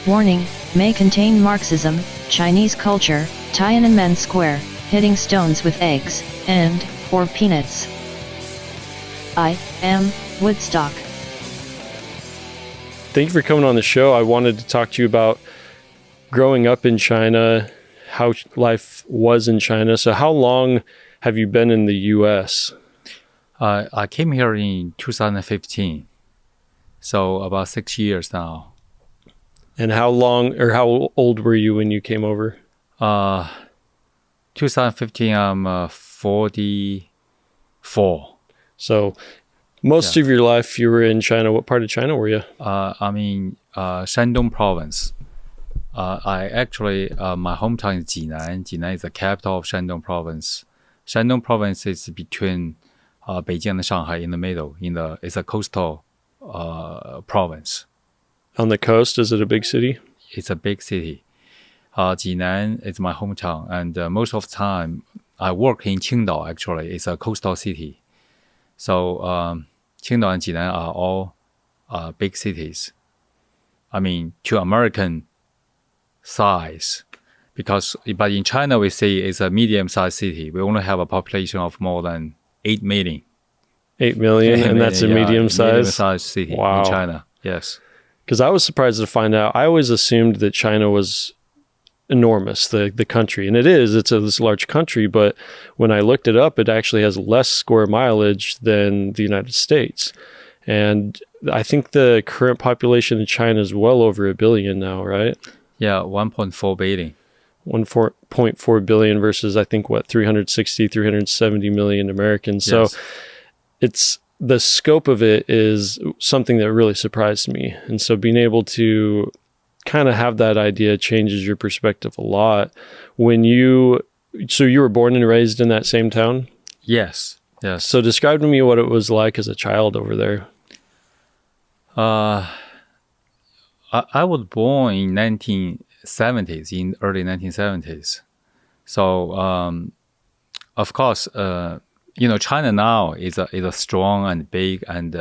Warning, may contain Marxism, Chinese culture, Tiananmen Square, hitting stones with eggs, or peanuts. I am Woodstock. Thank you for coming on the show. I wanted to talk to you about growing up in China, how life was in China. So how long have you been in the U.S.? I came here in 2015, so about 6 years now. And how old were you when you came over? 2015, I'm 44. So most of your life you were in China. What part of China were you? I'm in Shandong province. My hometown is Jinan. Jinan is the capital of Shandong province. Shandong province is between Beijing and Shanghai in the middle. It's a coastal province. On the coast, is it a big city? It's a big city. Jinan is my hometown, and most of the time I work in Qingdao. Actually, it's a coastal city. So Qingdao and Jinan are all big cities. I mean, to American size, but in China we say it's a medium-sized city. We only have a population of more than 8 million. 8 million, and that's a medium-sized city Wow. in China. Yes. Because I was surprised to find out. I always assumed that China was enormous, the country. And it is. It's this large country. But when I looked it up, it actually has less square mileage than the United States. And I think the current population in China is well over 1 billion now, right? Yeah, 1.4 billion. 1.4 billion versus, I think, 370 million Americans. So Yes. it's the scope of it is something that really surprised me. And so being able to kind of have that idea changes your perspective a lot. So you were born and raised in that same town? Yes. Yes. So describe to me what it was like as a child over there. I was born in 1970s, in early 1970s. So, of course, China now is a strong and big and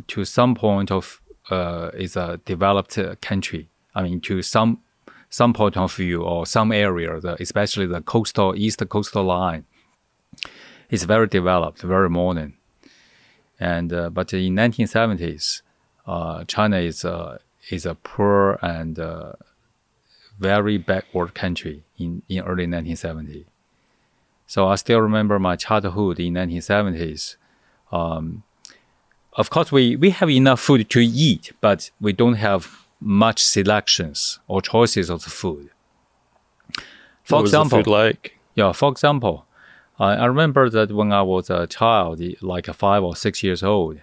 to some point of is a developed country. I mean, to some point of view or some area, especially the east coastal line, is very developed, very modern. And but in 1970s, China is a poor and very backward country in early 1970s. So I still remember my childhood in 1970s. Of course, we have enough food to eat, but we don't have much selections or choices of the food. What was the food like? Yeah, for example, I remember that when I was a child, like 5 or 6 years old,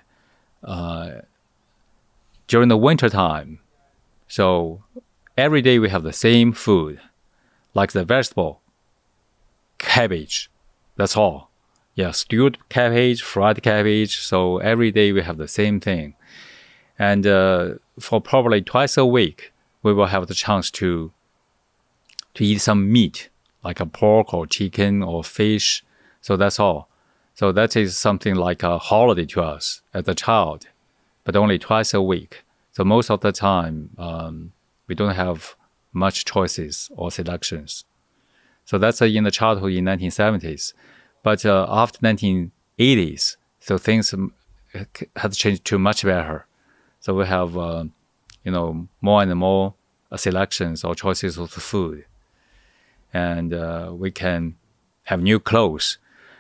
during the winter time, so every day we have the same food, like the vegetable, cabbage, that's all. Yeah, stewed cabbage, fried cabbage. So every day we have the same thing. And for probably twice a week, we will have the chance to eat some meat, like a pork or chicken or fish. So that's all. So that is something like a holiday to us as a child, but only twice a week. So most of the time, we don't have much choices or selections. So that's in the childhood in 1970s. But after 1980s, so things had changed to much better. So we have, more and more selections or choices of the food. And we can have new clothes.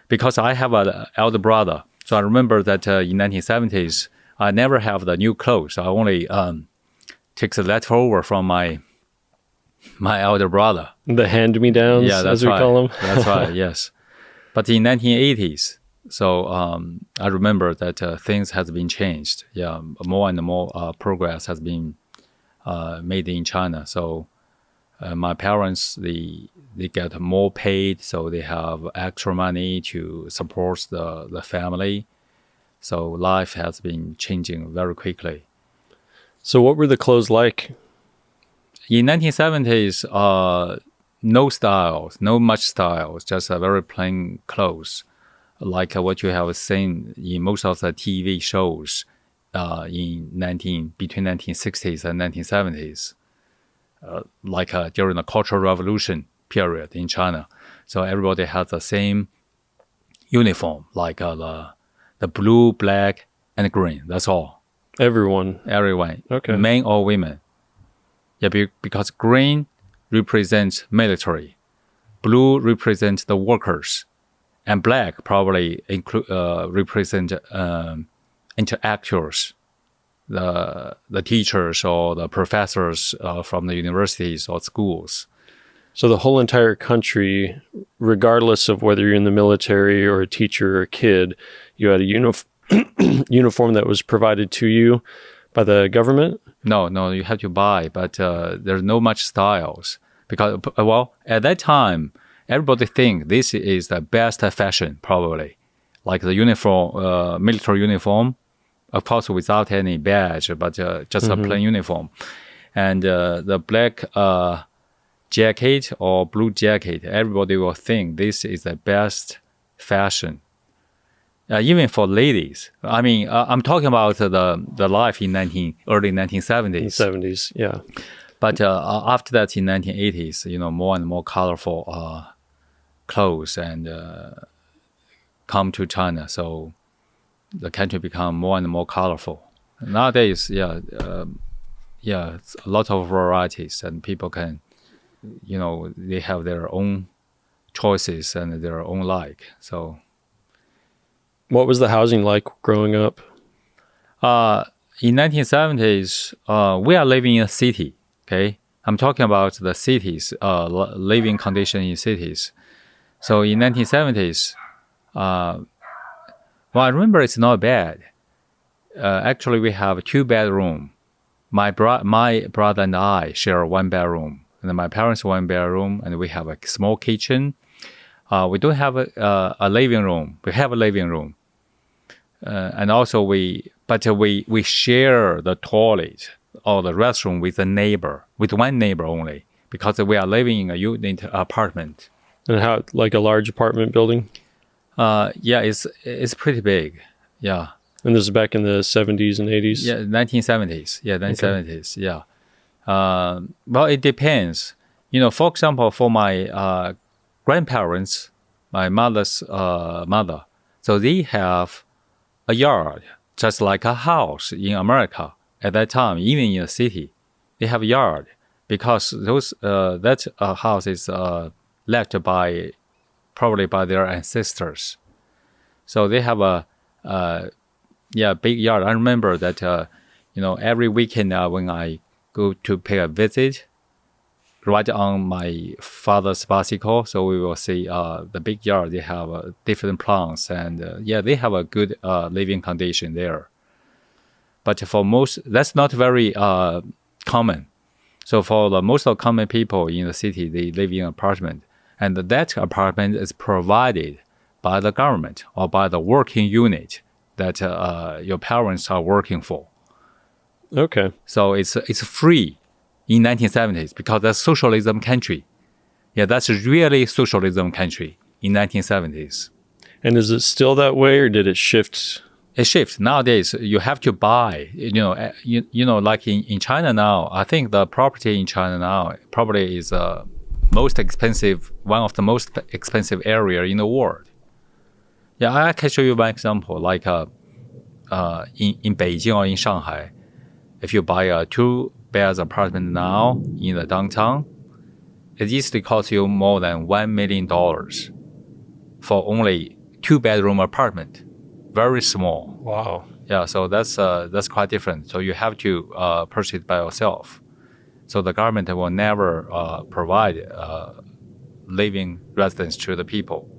Because I have an elder brother, so I remember that in 1970s, I never have the new clothes. I only take the leftover from my elder brother. The hand-me-downs, as we call them? That's right, yes. But in 1980s, so I remember that things has been changed. Yeah, more and more progress has been made in China. So my parents, they get more paid, so they have extra money to support the family. So life has been changing very quickly. So what were the clothes like? In 1970s, no much styles, just a very plain clothes, like what you have seen in most of the TV shows between 1960s and 1970s, during the Cultural Revolution period in China. So everybody has the same uniform, like the blue, black, and green. That's all. Everyone. Okay. Men or women. Yeah, because green represents military, blue represents the workers, and black probably represent intellectuals, the teachers or the professors from the universities or schools. So the whole entire country, regardless of whether you're in the military or a teacher or a kid, you had a uniform that was provided to you by the government? No, you have to buy, but there's no much styles. Because, well, at that time, everybody think this is the best fashion, probably. Like the uniform, military uniform, of course, without any badge, but just a plain uniform. And the black jacket or blue jacket, everybody will think this is the best fashion. Even for ladies. I mean, I'm talking about the life in early 1970s. 70s, yeah. But after that, in 1980s, more and more colorful clothes and come to China. So the country become more and more colorful. Nowadays, it's a lot of varieties, and people can, they have their own choices and their own like. So, what was the housing like growing up? In 1970s, we are living in a city. Okay, I'm talking about the cities, living condition in cities. So in 1970s, well, I remember it's not bad. Actually, we have 2-bedroom. My brother and I share 1 bedroom, and my parents 1 bedroom, and we have a small kitchen. We don't have a living room. We have a living room, and also we share the toilet or the restroom with with one neighbor only, because we are living in a unit apartment. And how, like a large apartment building? Yeah, it's pretty big. Yeah. And this is back in the 70s and 80s? Yeah, 1970s. Yeah, 1970s. Okay. Yeah. Well, it depends. For example, for my grandparents, my mother's mother, so they have a yard, just like a house in America. At that time, even in a city, they have a yard, because that house is left probably by their ancestors. So they have a big yard. I remember that every weekend when I go to pay a visit, right on my father's bicycle, so we will see the big yard. They have different plants, and they have a good living condition there. But for most, that's not very common. So for the most of common people in the city, they live in an apartment, and that apartment is provided by the government or by the working unit that your parents are working for. Okay. So it's free in 1970s, because that's socialism country. Yeah, that's really socialism country in 1970s. And is it still that way, or did it shift? It shifts. Nowadays, you have to buy, like in China now, I think the property in China now probably is most expensive, one of the most expensive area in the world. Yeah, I can show you one example, like in Beijing or in Shanghai. If you buy a 2-bed apartment now in the downtown, it easily costs you more than $1 million for only 2-bedroom apartment. Very small. Wow. Yeah, so that's quite different. So you have to purchase it by yourself. So the government will never provide living residence to the people.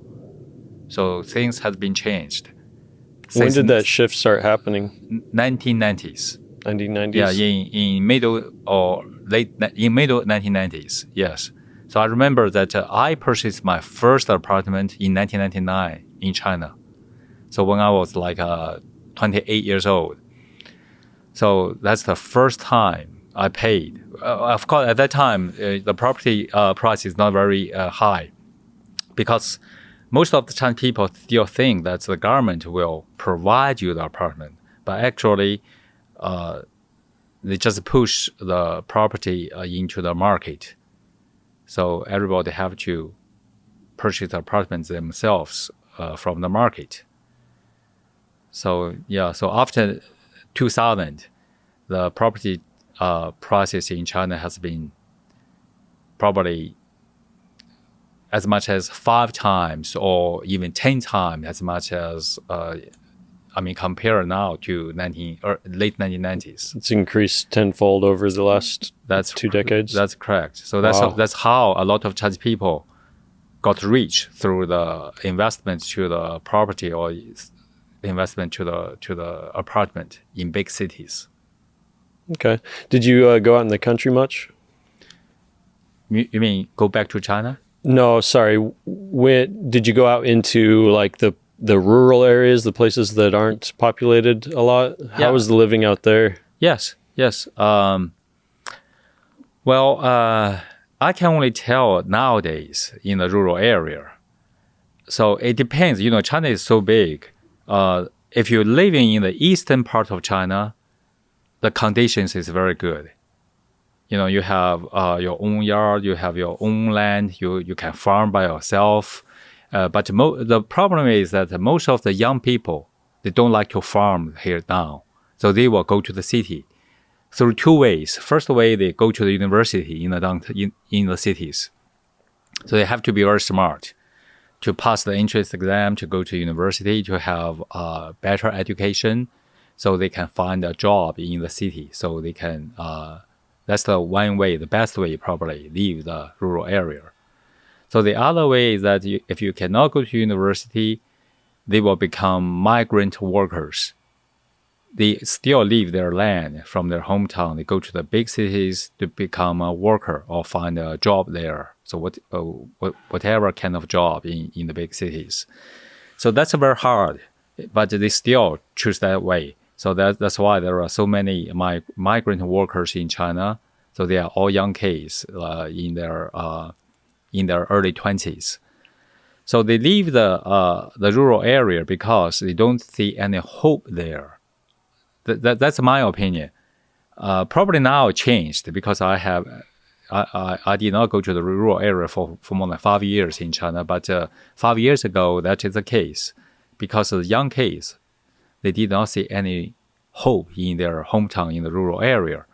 So things have been changed. When did that shift start happening? 1990s. 1990s? Yeah, in middle 1990s, yes. So I remember that I purchased my first apartment in 1999 in China. So when I was like 28 years old. So that's the first time I paid. Of course, at that time, the property price is not very high, because most of the time people still think that the government will provide you the apartment. But actually, they just push the property into the market. So everybody have to purchase apartments themselves from the market. So so after 2000, the property prices in China has been probably as much as 5 times or even 10 times as much as compare now to late 1990s. It's increased tenfold over the last 2 decades. That's correct. So Wow. that's how a lot of Chinese people got rich through the investment to the property or investment to the apartment in big cities. Okay. Did you go out in the country much? You mean go back to China? No, sorry. Did you go out into like the rural areas, the places that aren't populated a lot? How was the living out there? Yes. I can only tell nowadays in the rural area. So it depends. China is so big. If you're living in the eastern part of China, the conditions is very good. You have your own yard, you have your own land, you can farm by yourself. But the problem is that most of the young people, they don't like to farm here now. So they will go to the city through 2 ways. First way, they go to the university in the cities. So they have to be very smart to pass the entrance exam, to go to university, to have better education, so they can find a job in the city. So they can, that's the one way, the best way probably, leave the rural area. So the other way is that if you cannot go to university, they will become migrant workers. They still leave their land from their hometown. They go to the big cities to become a worker or find a job there. So whatever kind of job in the big cities. So that's very hard, but they still choose that way. So that's why there are so many migrant workers in China. So they are all young kids in their early 20s. So they leave the rural area because they don't see any hope there. That's my opinion. Probably now changed because I did not go to the rural area for more than 5 years in China. But 5 years ago, that is the case because the young kids, they did not see any hope in their hometown in the rural area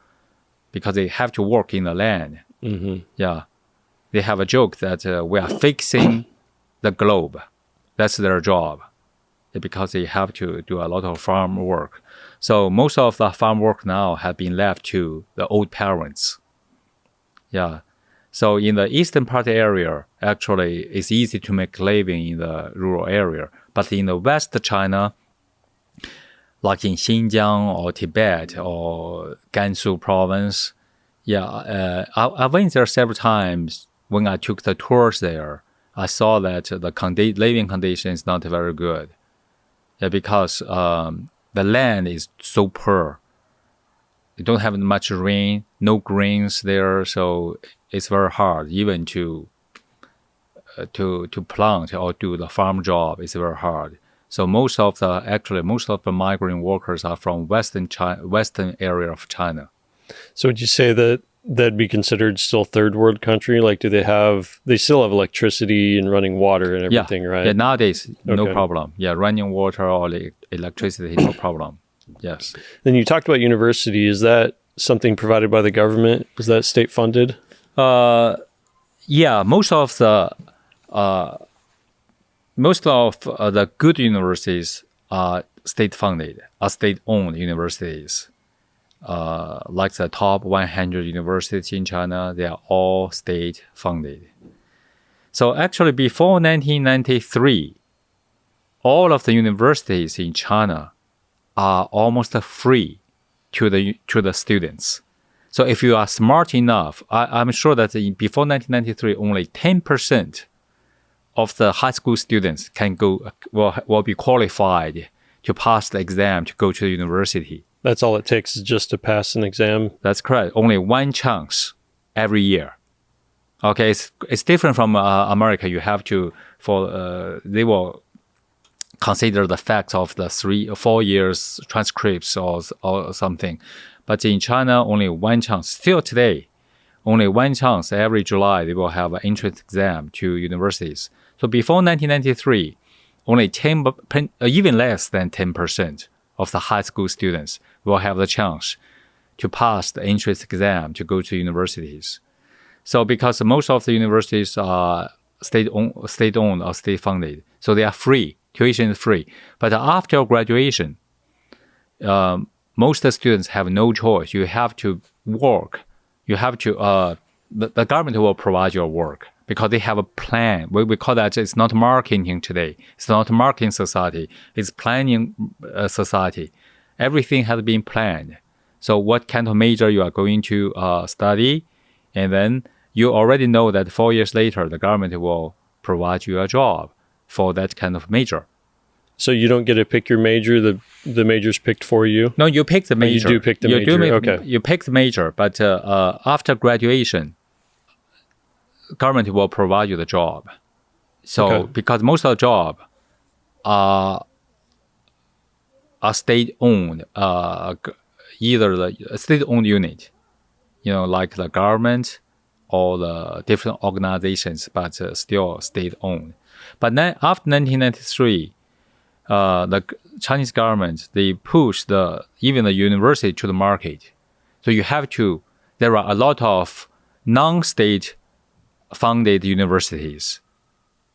because they have to work in the land. Mm-hmm. Yeah. They have a joke that we are fixing the globe. That's their job because they have to do a lot of farm work. So most of the farm work now have been left to the old parents. Yeah. So in the eastern part area, actually, it's easy to make a living in the rural area. But in the West China, like in Xinjiang or Tibet or Gansu province, I went there several times. When I took the tours there, I saw that the living condition is not very good. Yeah, because the land is so poor. You don't have much rain, no greens there, so it's very hard even to plant or do the farm job. It's very hard. So most of the migrant workers are from western area of China. So would you say that that'd be considered still third world country? Like, they still have electricity and running water and everything, right? Yeah, nowadays, no Okay. problem. Yeah, running water or electricity, no problem. Yes. Then you talked about university. Is that something provided by the government? Is that state funded? Yeah, most of the good universities are state funded, are state owned universities. Like the top 100 universities in China, they are all state funded. So actually, before 1993, all of the universities in China are almost free to the students. So if you are smart enough, I'm sure that before 1993, only 10% of the high school students will be qualified to pass the exam to go to the university. That's all it takes is just to pass an exam. That's correct. Only one chance every year. Okay, it's different from America. You have to they will consider the facts of the 3 or 4 years transcripts or something. But in China, only one chance. Still today, only one chance every July they will have an entrance exam to universities. So before 1993, only 10, even less than 10% of the high school students will have the chance to pass the entrance exam to go to universities. So because most of the universities are state-owned or state-funded, so they are free. Tuition is free. But after graduation, most students have no choice. You have to work. You have to, the government will provide your work because they have a plan. We call that, it's not marketing today. It's not marketing society. It's planning society. Everything has been planned. So what kind of major you are going to study, and then you already know that 4 years later, the government will provide you a job for that kind of major. So you don't get to pick your major, the major's picked for you? No, you pick the major. You do pick the major, okay. You pick the major, but after graduation, government will provide you the job. So because most of the job are state-owned, either the state-owned unit, like the government or the different organizations, but still state-owned. But then after 1993, the Chinese government, they push even the university to the market. So there are a lot of non-state funded universities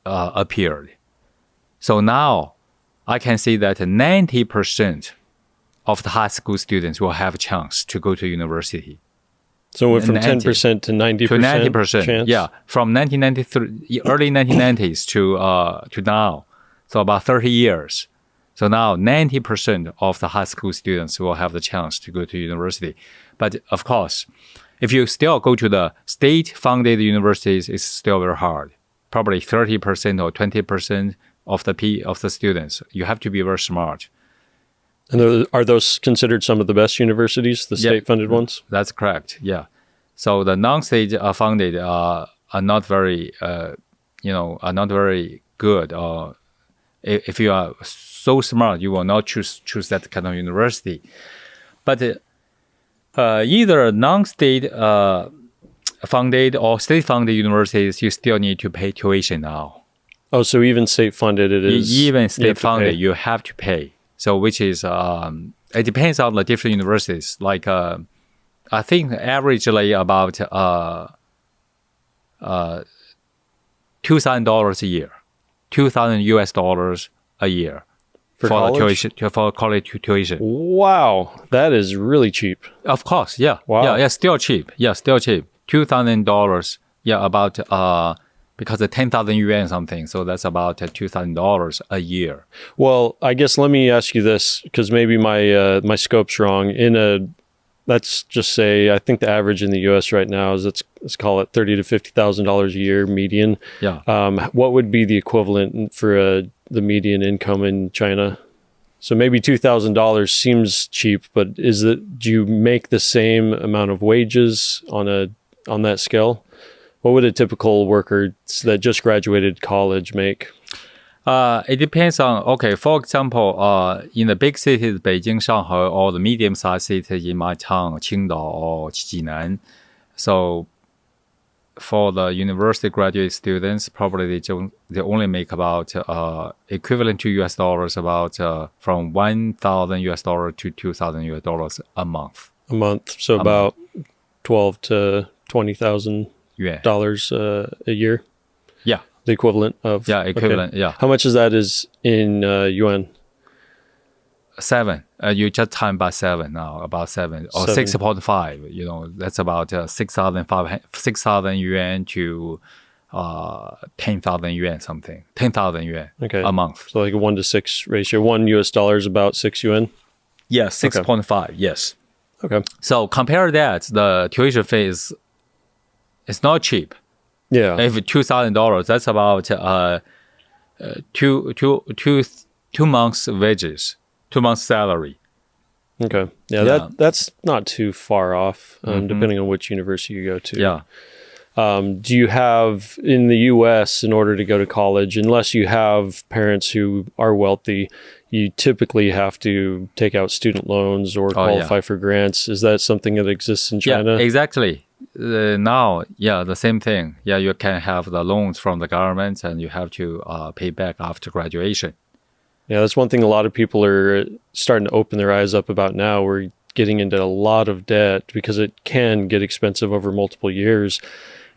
appeared. So now I can say that 90% of the high school students will have a chance to go to university. So it went from 10% to 90%? To 90%, chance? Yeah. From 1993, early 1990s to now. So about 30 years. So now 90% of the high school students will have the chance to go to university. But of course, if you still go to the state-funded universities, it's still very hard. Probably 30% or 20% of the students. You have to be very smart. And are those considered some of the best universities, the state-funded ones? That's correct. Yeah. So the non-state funded are not very, are not very good. Or if you are so smart, you will not choose that kind of university. But either non-state funded or state-funded universities, you still need to pay tuition now. Oh, so even state-funded, it is. Even state-funded, you have to pay. So which is, it depends on the different universities. Like, I think averagely about $2,000 a year, $2,000 a year for the tuition, for college tuition. Wow, that is really cheap. Of course, yeah. Wow. Yeah, still cheap. Yeah, still cheap. $2,000, yeah, about, because of 10,000 yuan something. So that's about $2,000 a year. Well, I guess let me ask you this, because maybe my scope's wrong. Let's just say, I think the average in the U.S. right now is let's call it $30,000 to $50,000 a year median. Yeah. What would be the equivalent for the median income in China? So maybe $2,000 seems cheap, but do you make the same amount of wages on that scale? What would a typical worker that just graduated college make? It depends on, for example, in the big cities, Beijing, Shanghai, or the medium-sized cities in my town, Qingdao or Jinan. So for the university graduate students, probably they only make about equivalent to US dollars, about from $1,000 to $2,000 a month. A month, so about 12 to 20,000 dollars a year. Yeah, the equivalent of equivalent. Okay. Yeah. How much is that in yuan? 7. You just time by 7 now, about 7 or 6.5. That's about 6,000 yuan to 10,000 yuan something. 10,000 yuan a month. So like a 1-to-6 ratio. $1 is about 6 yuan. Yeah, 6.5. Yes. Okay. So compare that, the tuition fee it's not cheap. Yeah. If $2,000, that's about two months wages, 2 months salary. Okay. Yeah, that's not too far off, depending on which university you go to. Yeah. Do you have in the U.S. in order to go to college, unless you have parents who are wealthy, you typically have to take out student loans or qualify for grants. Is that something that exists in China? Yeah, exactly. Now, the same thing. Yeah, you can have the loans from the government and you have to pay back after graduation. Yeah, that's one thing a lot of people are starting to open their eyes up about now. We're getting into a lot of debt because it can get expensive over multiple years.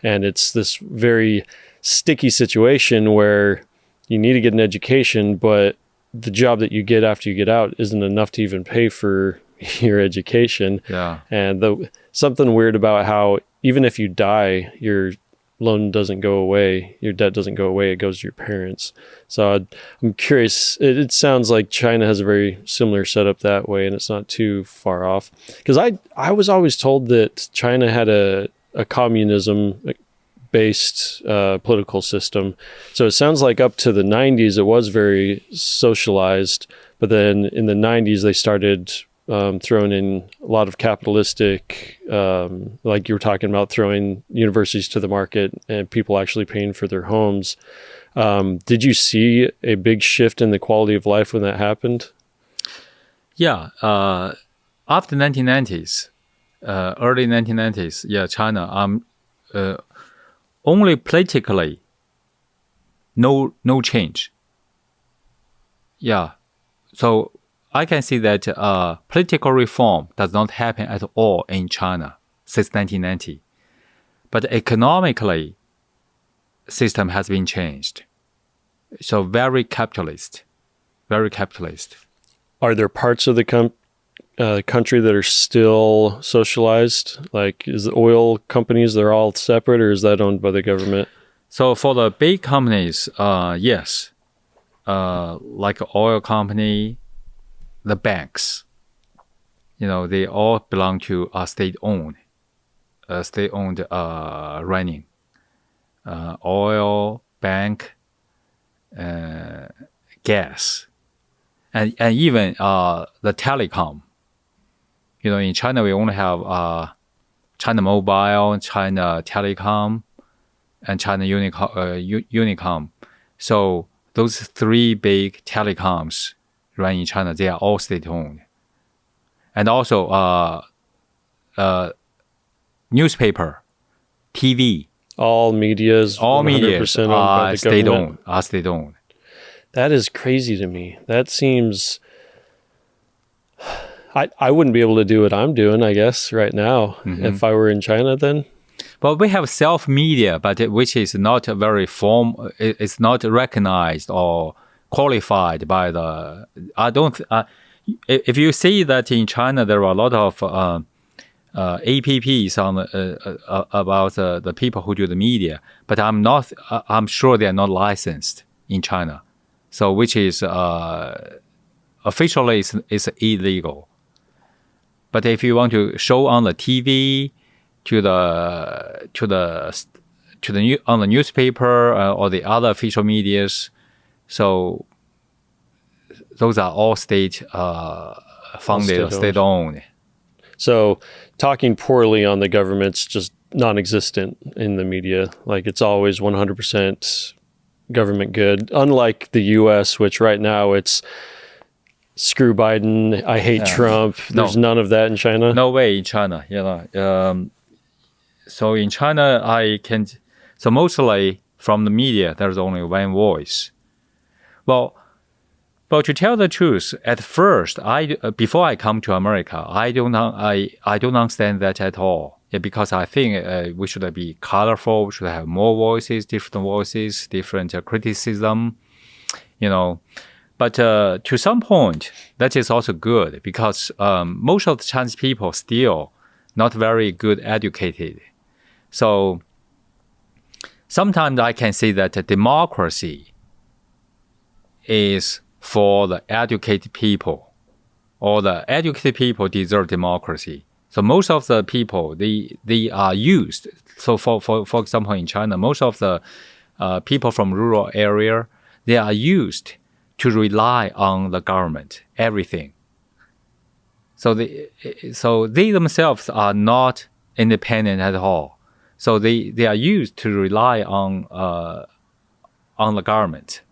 And it's this very sticky situation where you need to get an education, but the job that you get after you get out isn't enough to even pay for your education. Yeah. And something weird about how even if you die, your loan doesn't go away, your debt doesn't go away, it goes to your parents. So I'm curious, it sounds like China has a very similar setup that way, and it's not too far off. Because I was always told that China had a communism based political system. So it sounds like up to the 90s, it was very socialized. But then in the 90s, they started throwing in a lot of capitalistic, like you were talking about, throwing universities to the market and people actually paying for their homes. Did you see a big shift in the quality of life when that happened? Yeah. After 1990s, early 1990s, China, only politically, no change. Yeah. So I can see that political reform does not happen at all in China since 1990. But economically, system has been changed. So very capitalist. Are there parts of the country that are still socialized? Like, is the oil companies, they're all separate, or is that owned by the government? So for the big companies, yes. Like oil company, the banks, they all belong to state-owned running. Oil, bank, gas, and even the telecom. In China, we only have China Mobile, China Telecom, and China Unicom. So those three big telecoms run in China, they are all state-owned. And also newspaper, TV. All media is 100% owned by the government. Are state-owned. That is crazy to me. That seems... I wouldn't be able to do what I'm doing, I guess, right now, if I were in China then. Well, we have self-media, but which is not very it's not recognized or qualified by the... if you see that in China, there are a lot of APPs about the people who do the media, but I'm sure they are not licensed in China. So which is officially is illegal. But if you want to show on the TV, on the newspaper or the other official medias, so those are all state funded or state owned. So talking poorly on the government's just non-existent in the media. Like it's always 100% government good. Unlike the U.S., which right now it's screw Biden, I hate Trump. There's none of that in China. No way in China. So in China, so mostly from the media, there's only one voice. Well, to tell the truth, at first, before I come to America, I don't understand that at all. Yeah, because I think we should be colorful. We should have more voices, different criticism, But to some point, that is also good because most of the Chinese people still not very good educated. So sometimes I can say that democracy is for the educated people, or the educated people deserve democracy. So most of the people, they are used. So for example, in China, most of the people from rural area, they are used to rely on the government, everything. So they themselves are not independent at all. So they are used to rely on the government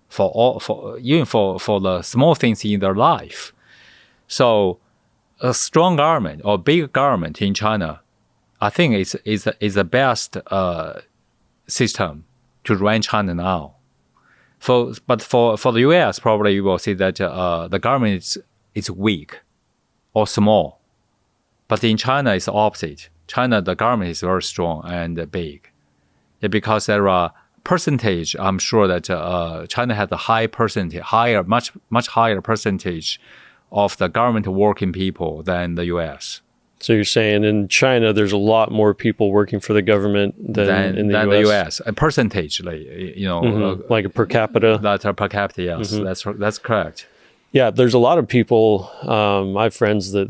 for the small things in their life. So a strong government or big government in China, I think is the best system to run China now. But for the U.S., probably you will see that the government is weak or small. But in China, it's the opposite. China, the government is very strong and big. Yeah, because there are percentage, I'm sure that China has a high percentage, much higher percentage of the government working people than the U.S. So you're saying in China, there's a lot more people working for the government than in the US? A percentage, like a per capita? That are per capita, yes. That's correct. Yeah, there's a lot of people, my friends, that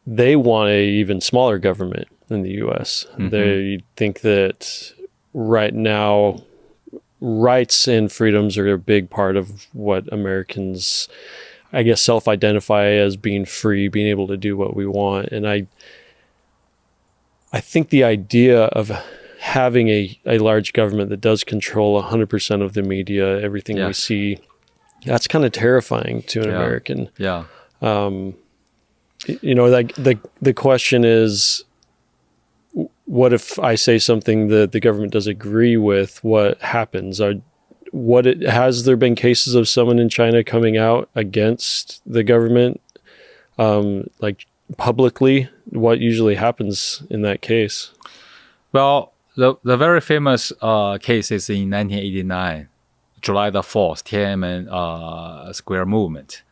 they want a even smaller government in the US. They think that right now, rights and freedoms are a big part of what Americans, I guess, self-identify as being free, being able to do what we want. And I think the idea of having a large government that does control 100% of the media, everything we see, that's kind of terrifying to an American. Yeah. Like the question is, what if I say something that the government does agree with? What happens? Has there been cases of someone in China coming out against the government, like publicly? What usually happens in that case? Well, the very famous case is in 1989, July the 4th, Tiananmen Square movement.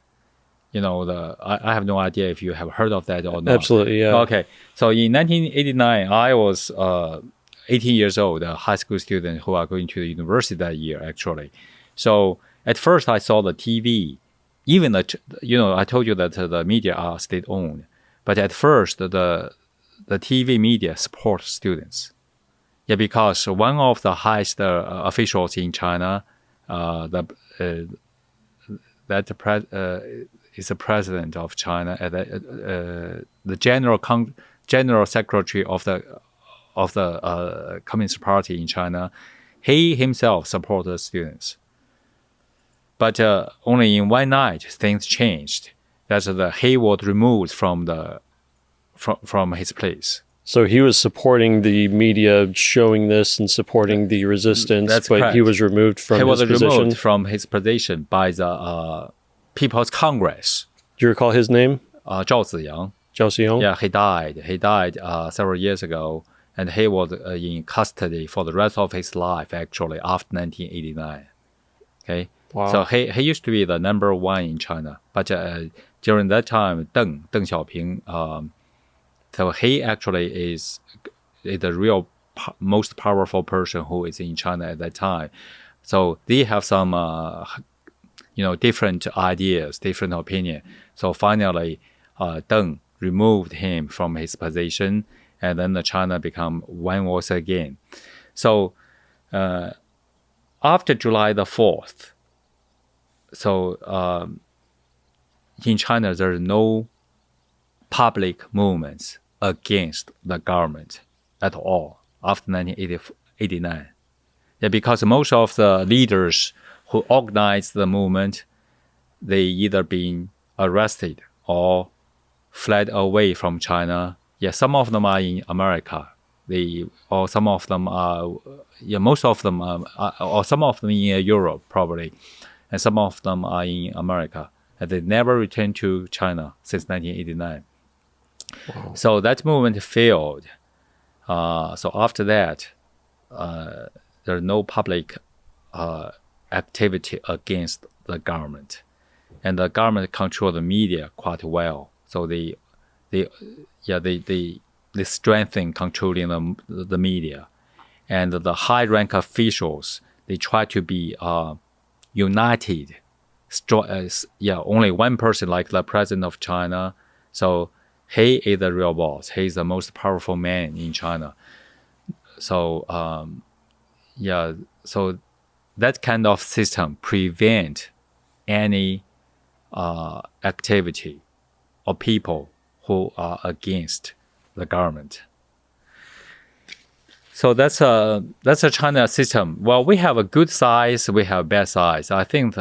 I have no idea if you have heard of that or not. Absolutely, yeah. Okay, so in 1989, I was 18 years old, a high school student who are going to the university that year, actually. So at first I saw the TV, even I told you that the media are state-owned, but at first the TV media support students. Yeah, because one of the highest officials in China, is the president of China, the general secretary of the Communist Party in China. He himself supported students, but only in one night things changed. He was removed from his place. So he was supporting the media showing this and supporting the resistance, but correct. he was removed from his position? He was removed from his position by the People's Congress. Do you recall his name? Zhao Ziyang. Zhao Ziyang? Yeah, he died. He died several years ago, and he was in custody for the rest of his life, actually, after 1989. Okay? Wow. So he used to be the number one in China. But during that time, Deng Xiaoping, so he actually is the real most powerful person who is in China at that time. So they have some, different ideas, different opinion. So finally, Deng removed him from his position, and then China become one voice again. So after July the 4th, so in China, there are no public movements against the government at all after 1989. Yeah, because most of the leaders who organized the movement, they either been arrested or fled away from China. Yeah, some of them are in America. Some of them are in Europe probably, and some of them are in America. And they never returned to China since 1989. Wow. So that movement failed. So after that, there's no public activity against the government, and the government control the media quite well. So they strengthen controlling the media, and the high rank officials, they try to be united. Only one person, like the president of China. So he is the real boss. He is the most powerful man in China. So so that kind of system prevent any activity or people who are against the government. So that's a China system. Well, we have a good size, we have bad size. I think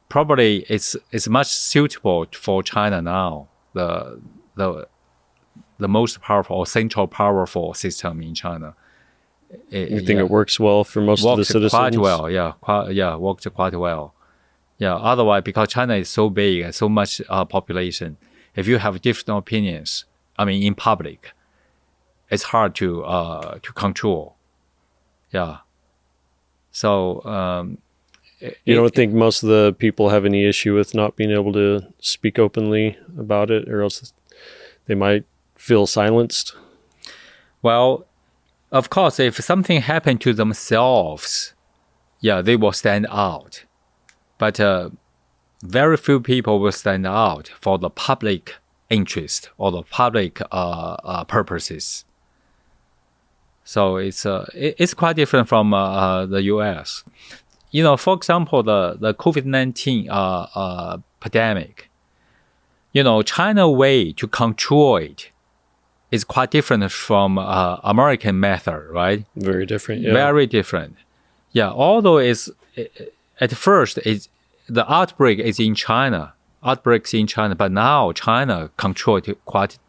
probably it's much suitable for China now. The most powerful or central powerful system in China. You think it works well for most of the citizens? Quite well, yeah, worked quite well. Yeah, otherwise, because China is so big and so much population, if you have different opinions, I mean, in public, it's hard to control. Yeah. So you don't think most of the people have any issue with not being able to speak openly about it, or else they might feel silenced? Well, of course, if something happened to themselves, yeah, they will stand out. But very few people will stand out for the public interest or the public purposes. So it's quite different from the U.S. You know, for example, the COVID-19 pandemic. You know, China's way to control it is quite different from American method, right? Very different, yeah. Very different. Yeah, although at first the outbreak is in China. Outbreaks in China, but now China controlled it quite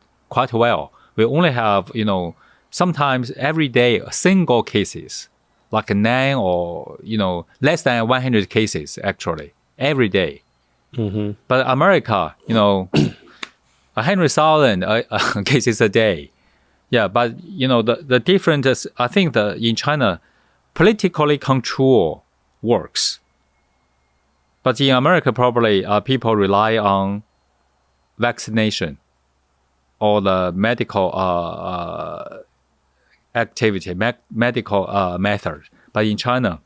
well. We only have, you know, sometimes every day single cases, like 9 or, you know, less than 100 cases actually every day. Mm-hmm. But America, you know, 100,000 cases a day. Yeah, but you know the difference. I think in China, politically control works. But in America, probably people rely on vaccination or the medical activity, medical method. But in China,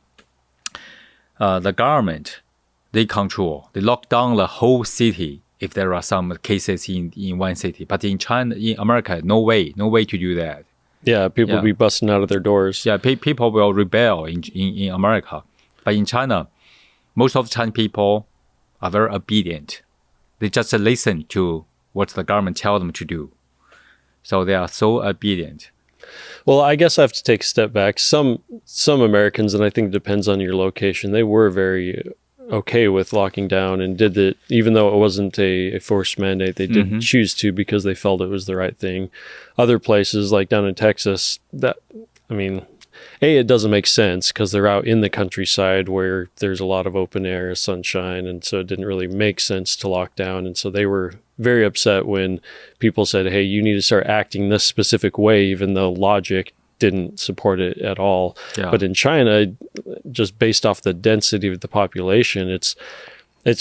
the government, they lock down the whole city if there are some cases in one city. But in China, in America, no way to do that. Yeah, people will be busting out of their doors. Yeah, people will rebel in America. But in China, most of the Chinese people are very obedient. They just listen to what the government tells them to do. So they are so obedient. Well, I guess I have to take a step back. Some Americans, and I think it depends on your location, they were very okay with locking down and did it, even though it wasn't a forced mandate. They did choose to because they felt it was the right thing. Other places, like down in Texas, it doesn't make sense because they're out in the countryside where there's a lot of open air, sunshine, and so it didn't really make sense to lock down. And so they were very upset when people said, hey, you need to start acting this specific way, even though logic didn't support it at all. Yeah. But in China, just based off the density of the population, it's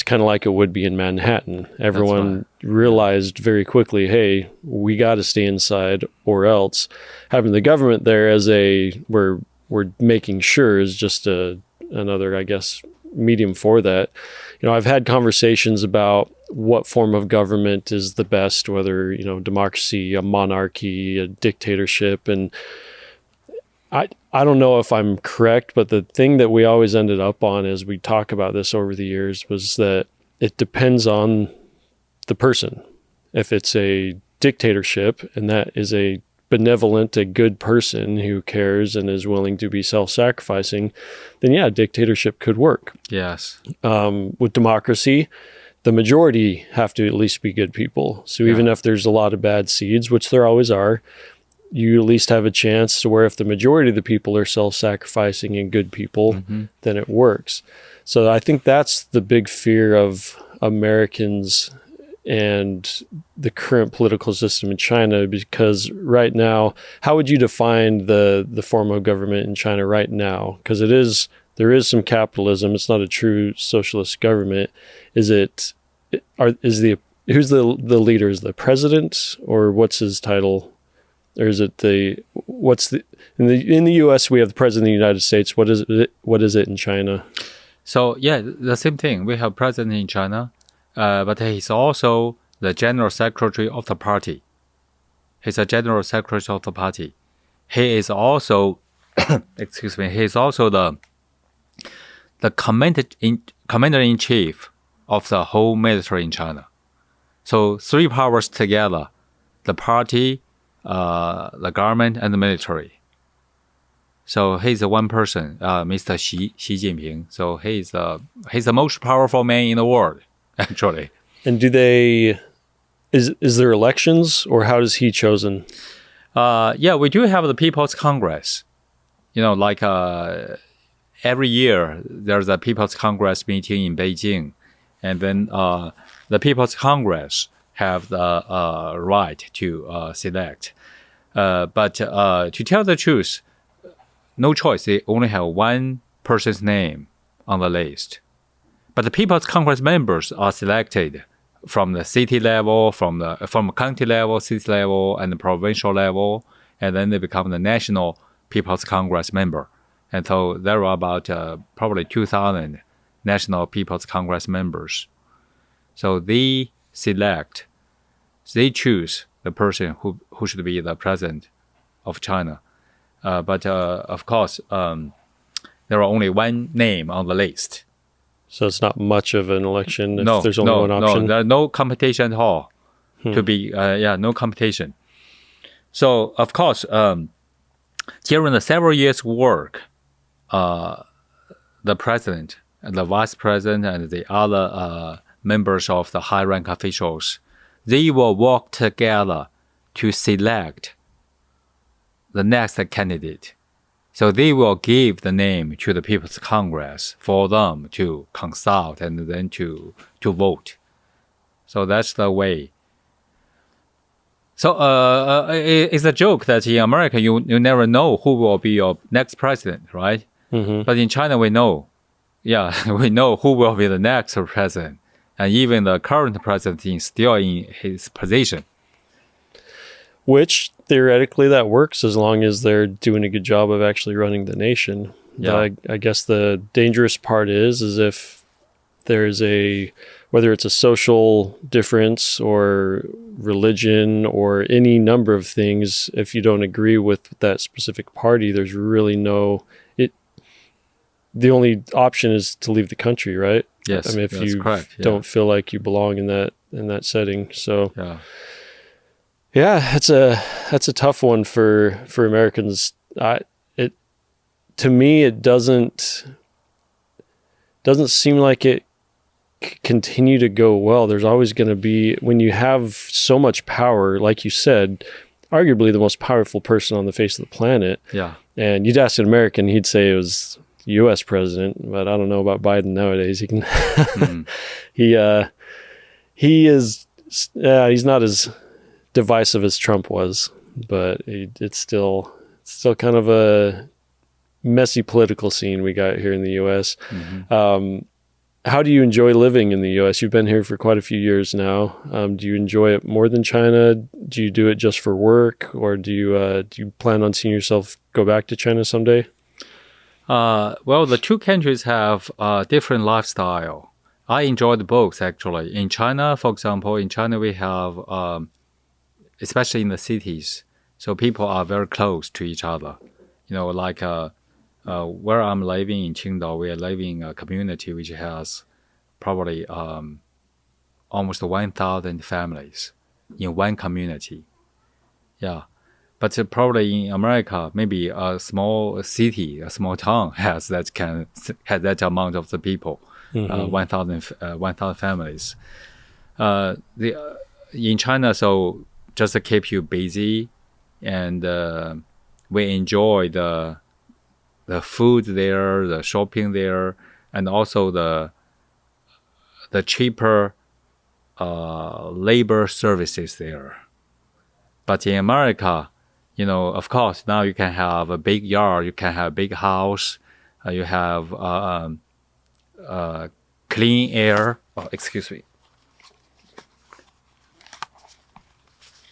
kind of like it would be in Manhattan. Everyone realized very quickly, hey, we got to stay inside, or else having the government there as we're making sure is just another, I guess, medium for that. You know, I've had conversations about what form of government is the best, whether, you know, democracy, a monarchy, a dictatorship, and I don't know if I'm correct, but the thing that we always ended up on as we talk about this over the years was that it depends on the person. If it's a dictatorship and that is a benevolent, a good person who cares and is willing to be self-sacrificing, then yeah, dictatorship could work. Yes. With democracy, the majority have to at least be good people. So even if there's a lot of bad seeds, which there always are, you at least have a chance to where if the majority of the people are self-sacrificing and good people, then it works. So I think that's the big fear of Americans and the current political system in China, because right now, how would you define the form of government in China right now? Because there is some capitalism. It's not a true socialist government. Who's the leader? Is the president, or what's his title? Or is it in the U.S. we have the president of the United States. What is it in China? So yeah, the same thing. We have president in China, but he's also the general secretary of the party. He's a general secretary of the party. He is also, he is also the commander in chief of the whole military in China. So 3 powers together: the party, the government, and the military. So he's the one person, Mr. Xi Jinping. So he's the most powerful man in the world, actually. And do they? Is there elections, or how is he chosen? Yeah, we do have the People's Congress. Like every year there's a People's Congress meeting in Beijing, and then the People's Congress have the right to select. But to tell the truth, no choice. They only have one person's name on the list. But the People's Congress members are selected from the city level, from county level, city level, and the provincial level, and then they become the national People's Congress member. And so there are about probably 2,000 national People's Congress members. So they choose the person who should be the president of China. But of course, there are only one name on the list. So it's not much of an election if there's only one option? No, there's no competition at all. No competition. So, of course, during the several years' work, the president and the vice president and the other members of the high-rank officials, they will work together to select the next candidate. So they will give the name to the People's Congress for them to consult and then to vote. So that's the way. So it's a joke that in America you never know who will be your next president, right? Mm-hmm. But in China we know. Yeah, we know who will be the next president. And even the current president is still in his position. Which, theoretically, that works as long as they're doing a good job of actually running the nation. Yeah. I guess the dangerous part is if there's whether it's a social difference or religion or any number of things, if you don't agree with that specific party, there's really the only option is to leave the country, right? Yes, I mean, if that's you correct. Yeah. don't feel like you belong in that setting. So Yeah. that's a tough one for Americans. To me, it doesn't seem like it continue to go well. There's always going to be, when you have so much power, like you said, arguably the most powerful person on the face of the planet. Yeah. And you'd ask an American, he'd say it was the U.S. president, but I don't know about Biden nowadays. He can, he's not as divisive as Trump was, but it's still kind of a messy political scene we got here in the U.S. Mm-hmm. How do you enjoy living in the U.S.? You've been here for quite a few years now. Do you enjoy it more than China? Do you do it just for work, or do you plan on seeing yourself go back to China someday? Well, the two countries have different lifestyle. I enjoyed both, actually. In China, for example, we have, especially in the cities, so people are very close to each other. Like where I'm living in Qingdao, we are living in a community which has probably almost 1,000 families in one community. Yeah. But probably in America, maybe a small city, a small town has that amount of the people, 1,000 families. In China, so just to keep you busy, and we enjoy the food there, the shopping there, and also the cheaper labor services there. But in America, of course, now you can have a big yard, you can have a big house, you have clean air. Oh, excuse me.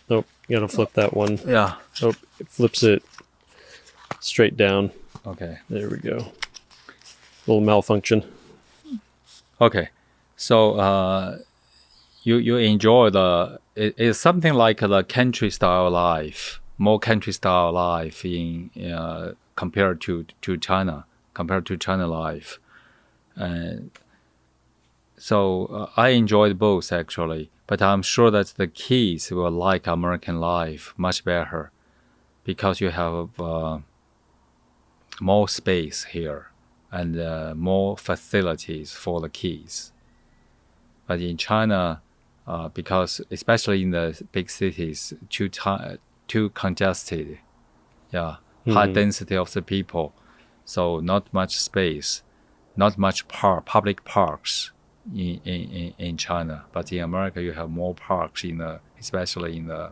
Oh, you gotta flip that one. Yeah. Oh, it flips it straight down. Okay. There we go. Little malfunction. Okay. So you enjoy it's something like the country style life, more country style life in compared to China life. And so I enjoyed both, actually, but I'm sure that the kids will like American life much better because you have more space here and more facilities for the kids. But in China, because especially in the big cities, too congested, high density of the people, so not much space, not much public parks in China. But in America, you have more parks especially in the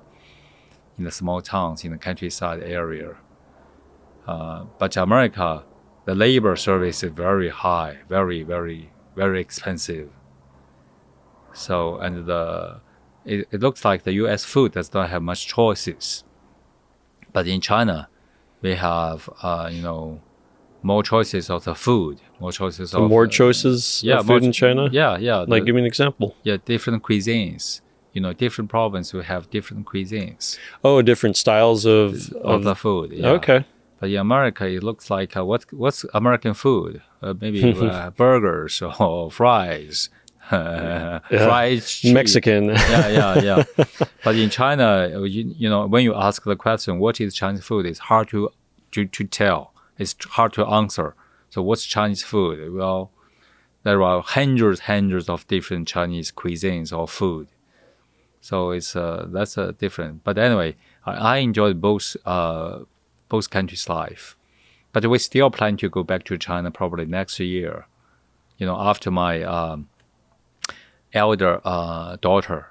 small towns, in the countryside area. But America, the labor service is very high, very, very, very expensive. So, and it looks like the U.S. food does not have much choices. But in China, we have, more choices of the food, more choices of... More choices of food in China? Yeah. Like, give me an example. Yeah, different cuisines. Different provinces will have different cuisines. Oh, different styles of the food. Yeah. Okay. But in America, it looks like what's American food? Maybe burgers or fries, fried cheese. Mexican. Yeah. But in China, when you ask the question, what is Chinese food? It's hard to tell. It's hard to answer. So what's Chinese food? Well, there are hundreds of different Chinese cuisines or food. So that's different. But anyway, I enjoyed both countries' life. But we still plan to go back to China probably next year. After my elder daughter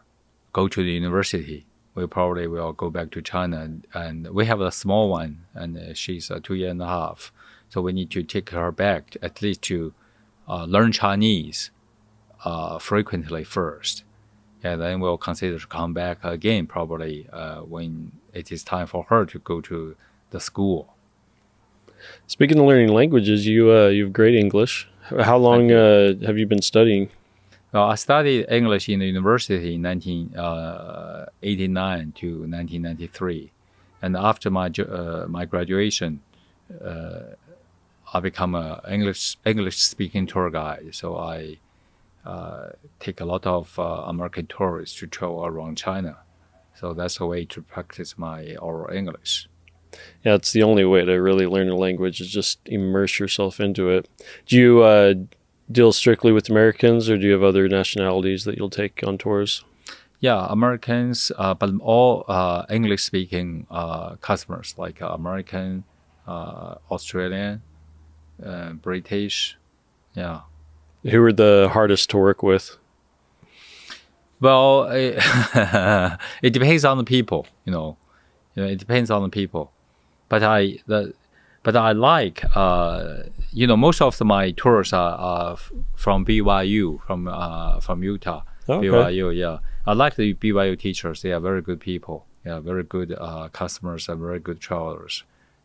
go to the university, we probably will go back to China. And we have a small one, and she's 2 years and a half. So we need to take her back at least to learn Chinese frequently first. And then we'll consider to come back again probably when it is time for her to go to the school. Speaking of learning languages, you have great English. How long have you been studying? Well, I studied English in the university in 1989 to 1993. And after my graduation, I become an English-speaking tour guide. So I take a lot of American tourists to travel around China. So that's a way to practice my oral English. Yeah, it's the only way to really learn a language is just immerse yourself into it. Do you deal strictly with Americans, or do you have other nationalities that you'll take on tours? Yeah, Americans, but all English-speaking customers, like American, Australian, British, yeah. Who are the hardest to work with? Well, it depends on the people, it depends on the people. But I like, most of my tours are from BYU, from Utah. Okay. BYU, yeah. I like the BYU teachers. They are very good people. Yeah, very good customers and very good travelers.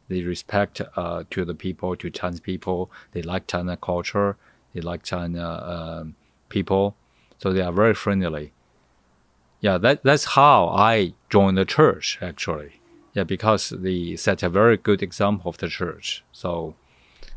They respect to the people, to Chinese people. They like China culture. They like China people. So they are very friendly. Yeah, that's how I joined the church, actually. Yeah, because they set a very good example of the church. So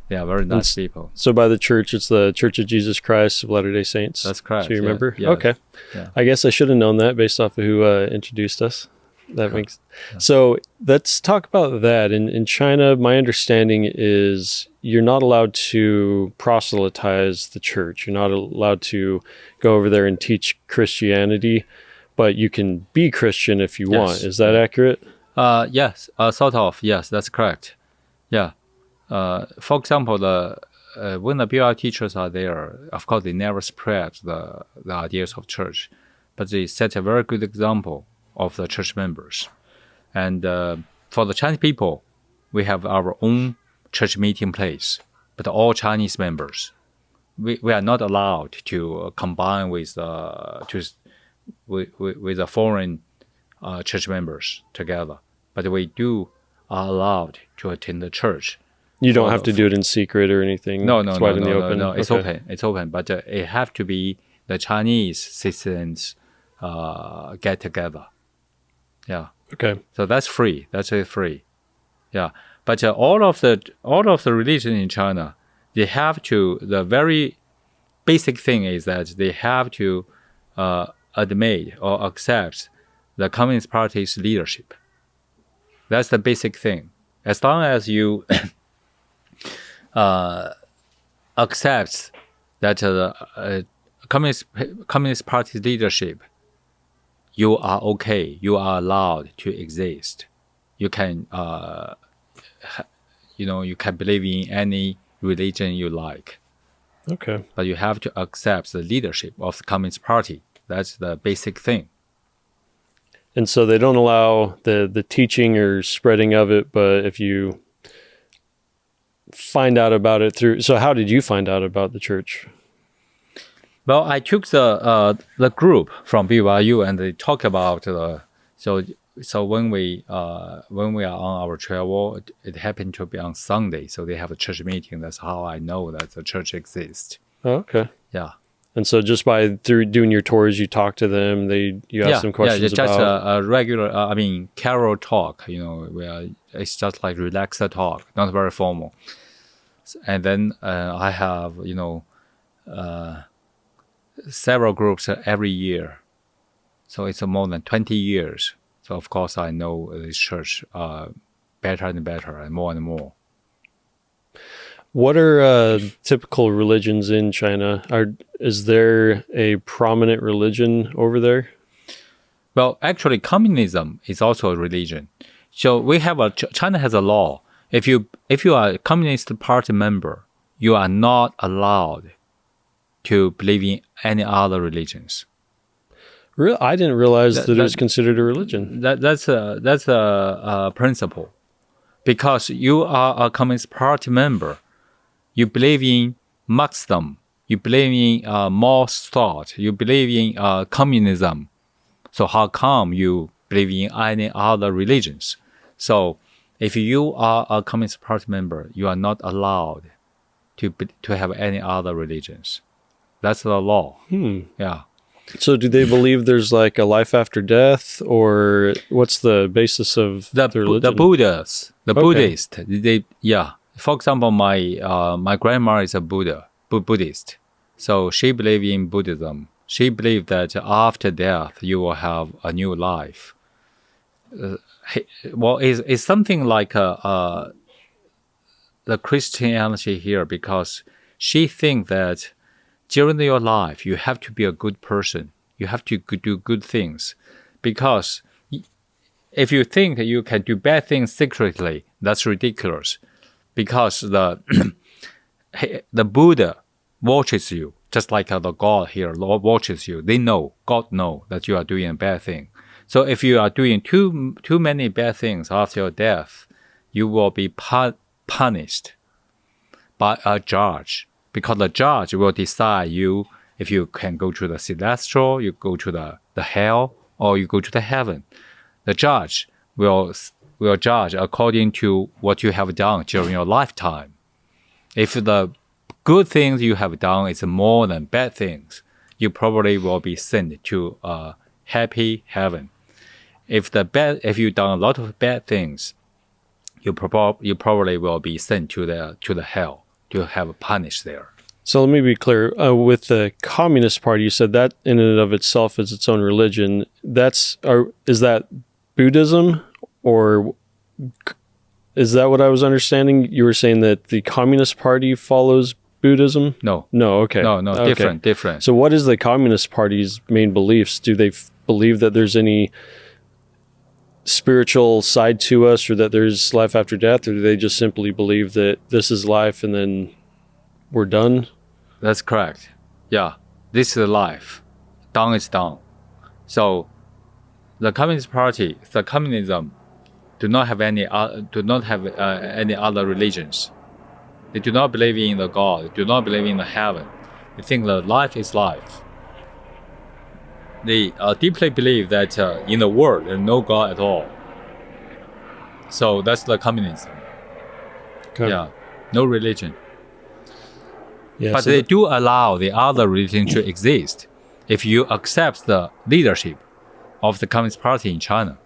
they are very nice people. So by the church, it's the Church of Jesus Christ of Latter-day Saints? That's correct. So you remember? Yeah. Okay. Yeah. I guess I should have known that based off of who introduced us. That makes So let's talk about that. In China, my understanding is you're not allowed to proselytize the church. You're not allowed to go over there and teach Christianity, but you can be Christian if you want. Is that accurate? Yes, sort of. Yes, that's correct. Yeah. For example, when the BYU teachers are there, of course, they never spread the ideas of church, but they set a very good example of the church members. And for the Chinese people, we have our own church meeting place, but all Chinese members. We are not allowed to combine with the foreign church members together, but we are allowed to attend the church. You don't have to do it in secret or anything? No, it's wide in the open? No, it's open. It's open, but it have to be the Chinese citizens get together. Yeah. Okay. So that's free. That's free. Yeah. But all of the religion in China, they have to. The very basic thing is that they have to admit or accept the Communist Party's leadership. That's the basic thing. As long as you accepts that Communist Party leadership, you are okay. You are allowed to exist. You can, you can believe in any religion you like. Okay. But you have to accept the leadership of the Communist Party. That's the basic thing. And so they don't allow the teaching or spreading of it, but if you find out about it through... So how did you find out about the church? Well, I took the group from BYU, and they talk about so when we are on our travel, it happened to be on Sunday, so they have a church meeting. That's how I know that the church exists. Oh, okay. Yeah. And so just through doing your tours, you talk to them, you ask them questions just about... a regular, carol talk, where it's just like relaxed talk, not very formal. And then I have, several groups every year. So it's more than 20 years. So of course I know this church better and better and more. What are typical religions in China? Is there a prominent religion over there? Well, actually, communism is also a religion. So we have China has a law. If you are a Communist Party member, you are not allowed to believe in any other religions. Really? I didn't realize that it was considered a religion. That's a principle, because you are a Communist Party member. You believe in Marxism. You believe in Mao's thought. You believe in communism. So how come you believe in any other religions? So if you are a Communist Party member, you are not allowed to have any other religions. That's the law. Yeah. So do they believe there's like a life after death, or what's the basis of their religion? The Buddhists, Buddhist. For example, my grandma is a Buddhist. So she believes in Buddhism. She believes that after death, you will have a new life. It's something like the Christianity here, because she thinks that during your life, you have to be a good person. You have to do good things. Because if you think you can do bad things secretly, that's ridiculous. Because the Buddha watches you, just like the God here, Lord watches you. God knows that you are doing a bad thing. So if you are doing too many bad things after your death, you will be punished by a judge. Because the judge will decide if you can go to the celestial, you go to the hell, or you go to the heaven. The judge will judge according to what you have done during your lifetime. If the good things you have done is more than bad things, you probably will be sent to a happy heaven. If you've done a lot of bad things, you probably will be sent to the hell to have punished there. So let me be clear. With the Communist Party, you said that in and of itself is its own religion. Is that Buddhism, or is that what I was understanding? You were saying that the Communist Party follows Buddhism? No. No, okay. No, okay. Different. So what is the Communist Party's main beliefs? Do they believe that there's any spiritual side to us, or that there's life after death, or do they just simply believe that this is life and then we're done? That's correct. Yeah, this is life. Done is done. So the Communist Party, the communism, do not have any other religions. They do not believe in the God. They do not believe in the heaven. They think that life is life. They deeply believe that in the world there's no God at all. So that's the communism. Okay. Yeah, no religion. Yeah, but they do allow the other religion to exist if you accept the leadership of the Communist Party in China.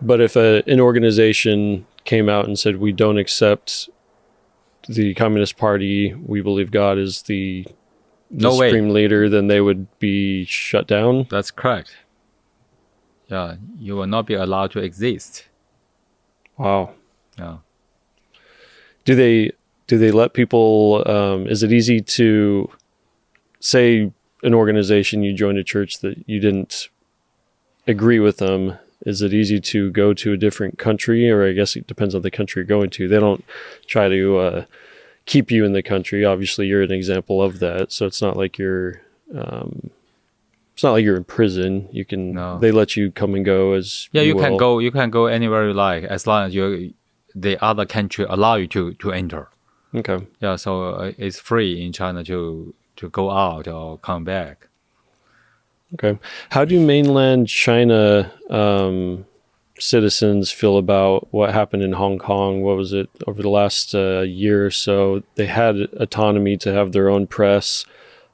But if an organization came out and said, we don't accept the Communist Party, we believe God is the supreme leader, then they would be shut down? That's correct. Yeah, you will not be allowed to exist. Wow. Yeah. Do they do they let people, is it easy to say an organization, you joined a church that you didn't agree with them? Is it easy to go to a different country, or I guess it depends on the country you're going to? They don't try to keep you in the country. Obviously, you're an example of that. So it's not like you're in prison. You can They let you come and go as you can go. You can go anywhere you like, as long as the other country allow you to enter. Okay. Yeah, so it's free in China to go out or come back. Okay. How do mainland China citizens feel about what happened in Hong Kong? What was it over the last year or so? They had autonomy to have their own press,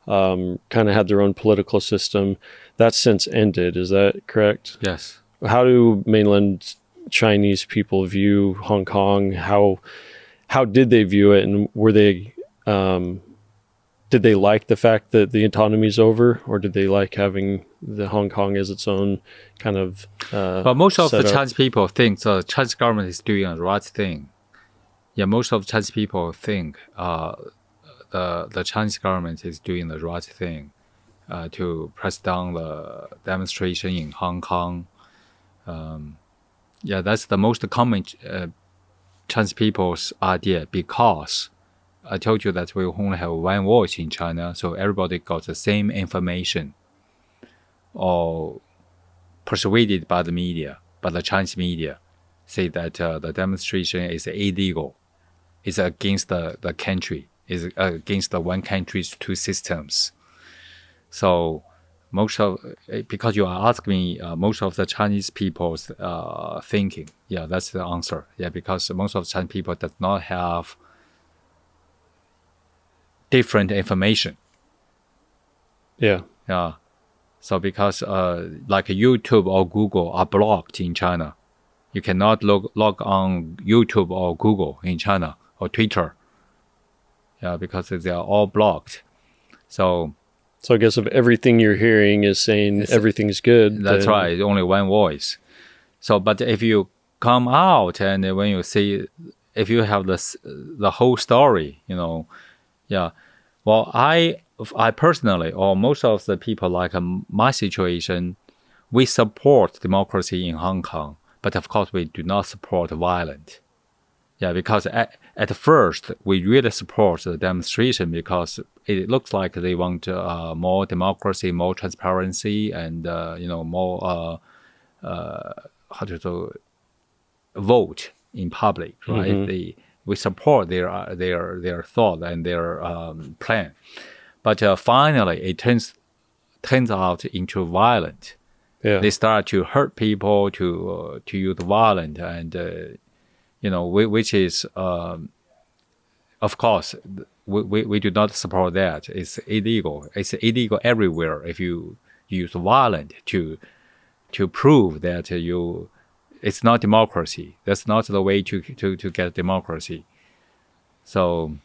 kind of had their own political system. That's since ended. Is that correct? Yes. How do mainland Chinese people view Hong Kong? How did they view it, and were they did they like the fact that the autonomy is over, or did they like having the Hong Kong as its own kind of but most of the setup? Chinese people think the Chinese government is doing the right thing. Yeah, most of the Chinese people think the Chinese government is doing the right thing to press down the demonstration in Hong Kong. Yeah, that's the most common Chinese people's idea, because I told you that we only have one voice in China, so everybody got the same information, or persuaded by the media, by the Chinese media, say that the demonstration is illegal, is against the country, is against the one country's two systems. So because you are asking me, most of the Chinese people's thinking, yeah, that's the answer. Yeah, because most of the Chinese people does not have different information. Yeah. Yeah. So because like YouTube or Google are blocked in China, you cannot log on YouTube or Google in China, or Twitter. Yeah, because they are all blocked. So I guess if everything you're hearing is saying everything's good, that's right. Only one voice. So, but if you come out and when you see, if you have the whole story, yeah. Well, I personally, or most of the people like my situation, we support democracy in Hong Kong, but of course we do not support violence. Yeah, because at first we really support the demonstration because it looks like they want more democracy, more transparency, and more vote in public, right? Mm-hmm. We support their thought and their plan, but finally it turns out into violent. Yeah. They start to hurt people, to use violence, and which is of course we do not support that. It's illegal. It's illegal everywhere if you use violence to prove that it's not democracy. That's not the way to get democracy. So,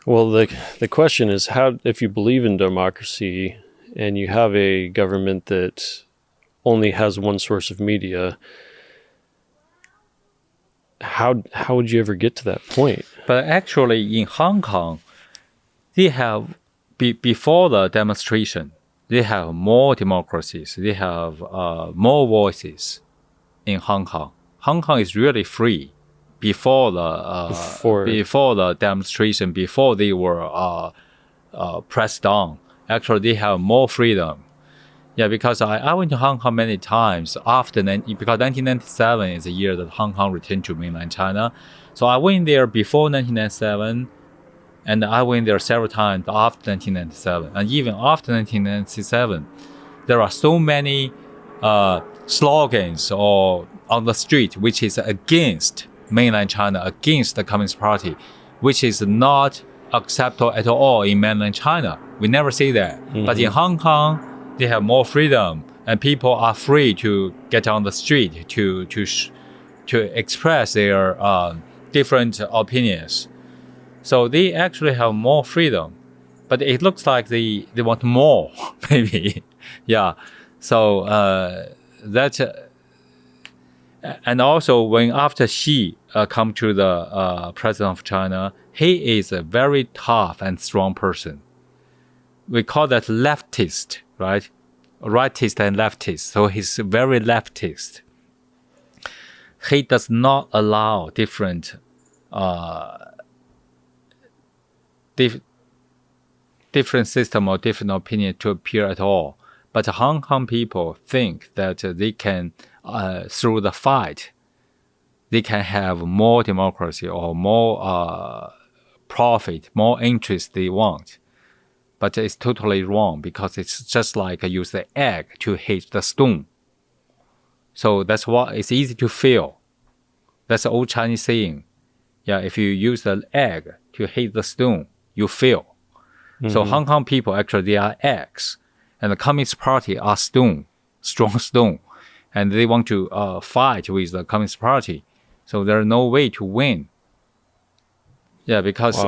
well, the question is, how, if you believe in democracy and you have a government that only has one source of media, how would you ever get to that point? But actually, in Hong Kong, they have before the demonstration, they have more democracies. They have more voices. In Hong Kong, Hong Kong is really free before the demonstration. Before they were pressed down, actually they have more freedom. Yeah, because I went to Hong Kong many times because 1997 is the year that Hong Kong returned to mainland China. So I went there before 1997, and I went there several times after 1997, and even after 1997, there are so many slogans or on the street which is against mainland China, against the Communist Party, which is not acceptable at all in mainland China. We never see that. Mm-hmm. But in Hong Kong, they have more freedom, and people are free to get on the street to express their different opinions. So they actually have more freedom, but it looks like they want more, maybe. Yeah. So And also, when after Xi come to the president of China, he is a very tough and strong person. We call that leftist, right? Rightist and leftist. So he's very leftist. He does not allow different different system or different opinion to appear at all. But Hong Kong people think that they can, through the fight, they can have more democracy or more profit, more interest they want. But it's totally wrong because it's just like use the egg to hit the stone. So that's why it's easy to fail. That's the old Chinese saying. Yeah, if you use the egg to hit the stone, you fail. So Hong Kong people, actually, they are eggs. And the Communist Party are stone, strong stone. And they want to fight with the Communist Party. So there's no way to win. Yeah, because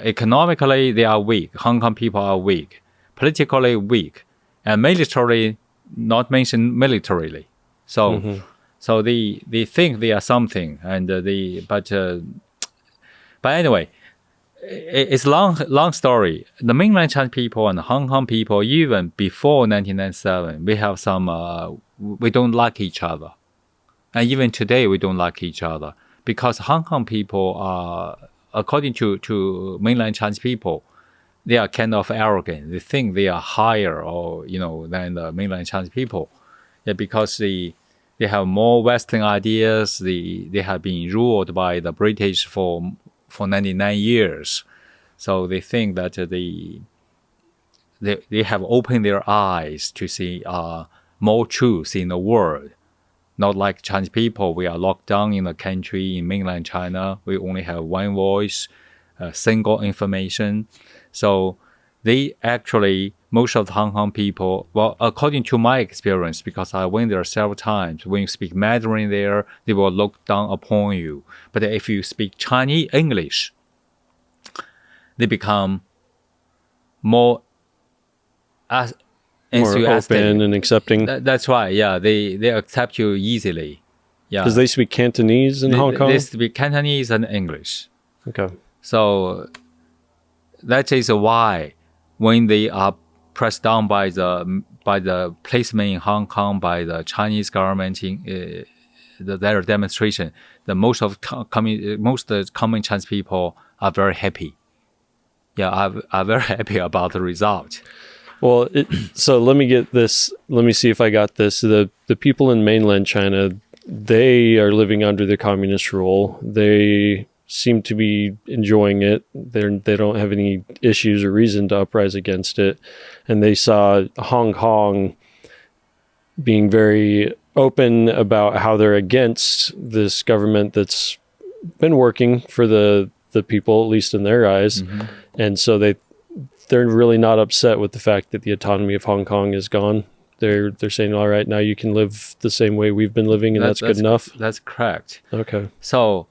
economically they are weak. Hong Kong people are weak. Politically weak. And militarily, not mentioned militarily. So so they think they are something. And but anyway, it's long story. The mainland Chinese people and the Hong Kong people, even before 1997, we have some, we don't like each other. And even today, we don't like each other. Because Hong Kong people are, according to mainland Chinese people, they are kind of arrogant. They think they are higher or, than the mainland Chinese people. Yeah, because they have more Western ideas. They have been ruled by the British for 99 years. So they think that they have opened their eyes to see more truth in the world. Not like Chinese people, we are locked down in the country, in mainland China. We only have one voice, single information. So they actually, most of the Hong Kong people, well, according to my experience, because I went there several times, when you speak Mandarin there, they will look down upon you. But if you speak Chinese English, they become more open and accepting. That's right, yeah. They accept you easily. Yeah. Because they speak Cantonese in Hong Kong? They speak Cantonese and English. Okay. So that is why when they are pressed down by the placement in Hong Kong by the Chinese government in their demonstration, most common Chinese people are very happy. Yeah, are very happy about the result. Well, so let me get this. Let me see if I got this. The people in mainland China, they are living under the communist rule. They seem to be enjoying it. They don't have any issues or reason to uprise against it. And they saw Hong Kong being very open about how they're against this government that's been working for the people, at least in their eyes. Mm-hmm. And so they're really not upset with the fact that the autonomy of Hong Kong is gone. They're saying, all right, now you can live the same way we've been living, and that's good enough. That's correct. Okay. So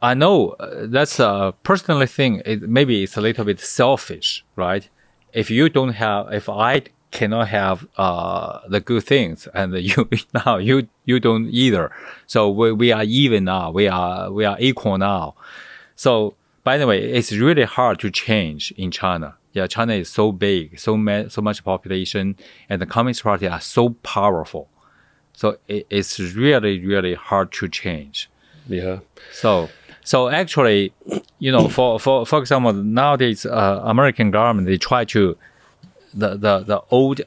I know that's a personal thing. Maybe it's a little bit selfish, right? If I cannot have the good things, and you don't either. So we are even now. We are equal now. So, by the way, it's really hard to change in China. Yeah, China is so big, so much population, and the Communist Party are so powerful. So it's really, really hard to change. Yeah. So actually, for example, nowadays, American government, they try to, the old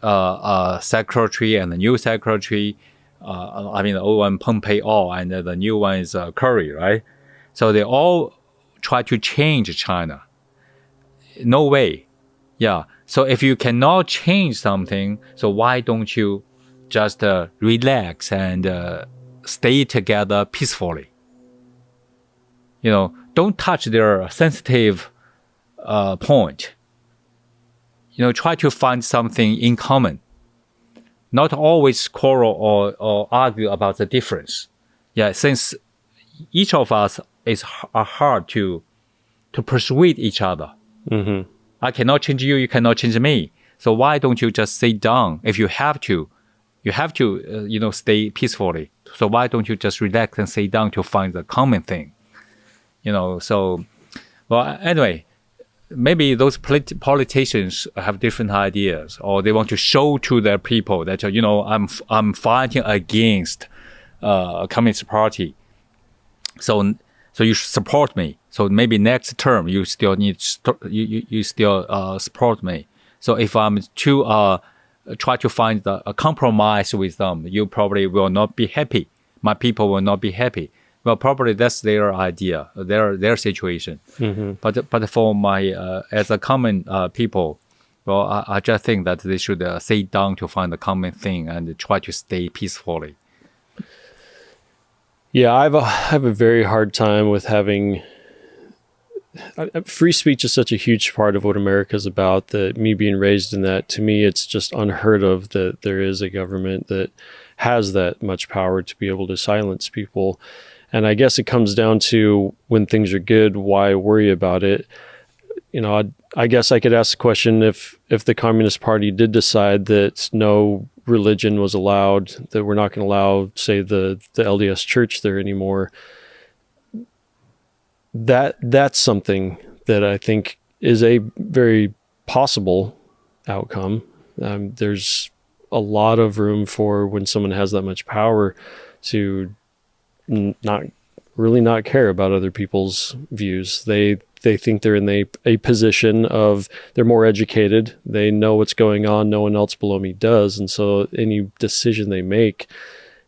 secretary and the new secretary, the old one Pompeo and the new one is Kerry, right? So they all try to change China. No way. Yeah. So if you cannot change something, so why don't you just relax and stay together peacefully? Don't touch their sensitive point. Try to find something in common. Not always quarrel or argue about the difference. Yeah, since each of us are hard to persuade each other. Mm-hmm. I cannot change you, you cannot change me. So why don't you just sit down if you have to You have to, stay peacefully. So why don't you just relax and sit down to find the common thing? So, well, anyway, maybe those politicians have different ideas, or they want to show to their people that, I'm fighting against Communist Party. So you should support me. So maybe next term you still need you still support me. So if I'm to try to find a compromise with them, you probably will not be happy. My people will not be happy. Well, probably that's their idea, their situation. Mm-hmm. But for my as a common people, well, I just think that they should sit down to find a common thing and try to stay peacefully. Yeah, I have a very hard time with having free speech is such a huge part of what America is about, that me being raised in that, to me, it's just unheard of that there is a government that has that much power to be able to silence people. And I guess it comes down to, when things are good, why worry about it? I guess I could ask the question, if the Communist Party did decide that no religion was allowed, that we're not going to allow, say, the LDS Church there anymore, that's something that I think is a very possible outcome. There's a lot of room for, when someone has that much power, to not care about other people's views. They think they're in a position of, they're more educated, they know what's going on, no one else below me does, and so any decision they make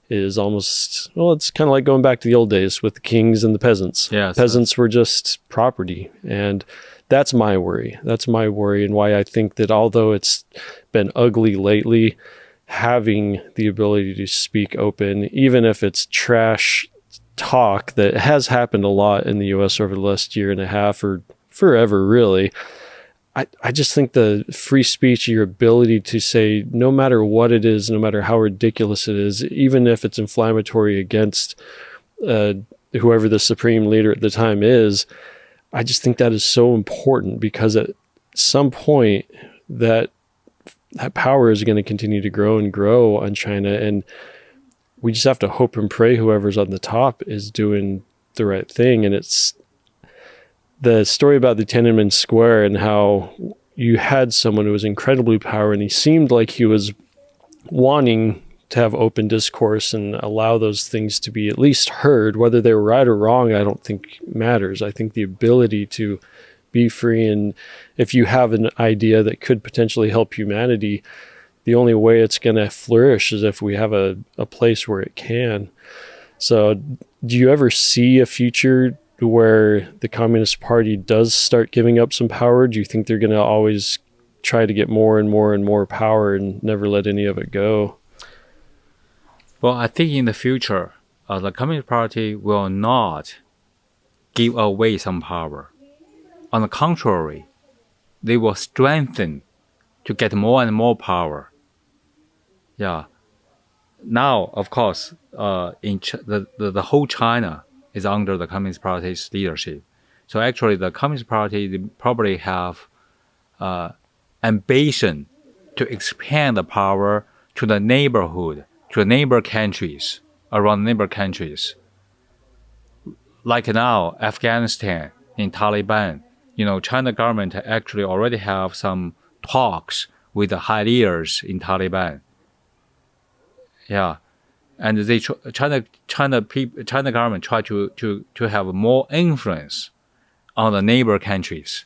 is almost, well, it's kind of like going back to the old days with the kings and the peasants. Yes, peasants were just property, and that's my worry. That's my worry, and why I think that although it's been ugly lately, having the ability to speak open, even if it's trash talk that has happened a lot in the US over the last year and a half, or forever really, I just think the free speech, your ability to say, no matter what it is, no matter how ridiculous it is, even if it's inflammatory against whoever the supreme leader at the time is, I just think that is so important, because at some point that power is going to continue to grow and grow on China, and we just have to hope and pray whoever's on the top is doing the right thing. And it's the story about the Tiananmen Square, and how you had someone who was incredibly powerful, and he seemed like he was wanting to have open discourse and allow those things to be at least heard. Whether they were right or wrong, I don't think matters. I think the ability to be free, and if you have an idea that could potentially help humanity, the only way it's going to flourish is if we have a place where it can. So do you ever see a future where the Communist Party does start giving up some power? Do you think they're going to always try to get more and more and more power and never let any of it go? Well, I think in the future, the Communist Party will not give away some power. On the contrary, they will strengthen to get more and more power. Yeah. Now, of course, the whole China is under the Communist Party's leadership. So actually, the Communist Party, they probably have ambition to expand the power to the neighborhood, to the neighbor countries, around neighbor countries. Like now, Afghanistan, in Taliban, China government actually already have some talks with the high leaders in Taliban. Yeah, and they China government try to have more influence on the neighbor countries.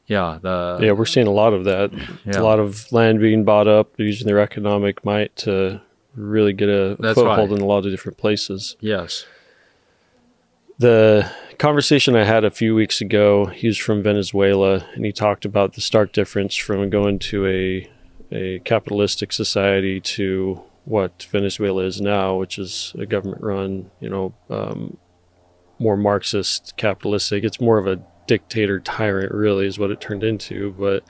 Yeah, we're seeing a lot of that. Yeah. A lot of land being bought up, using their economic might to really get a foothold in a lot of different places. Yes. The conversation I had a few weeks ago, he was from Venezuela, and he talked about the stark difference from going to a capitalistic society to what Venezuela is now, which is a government-run, more Marxist, capitalistic. It's more of a dictator tyrant, really, is what it turned into. But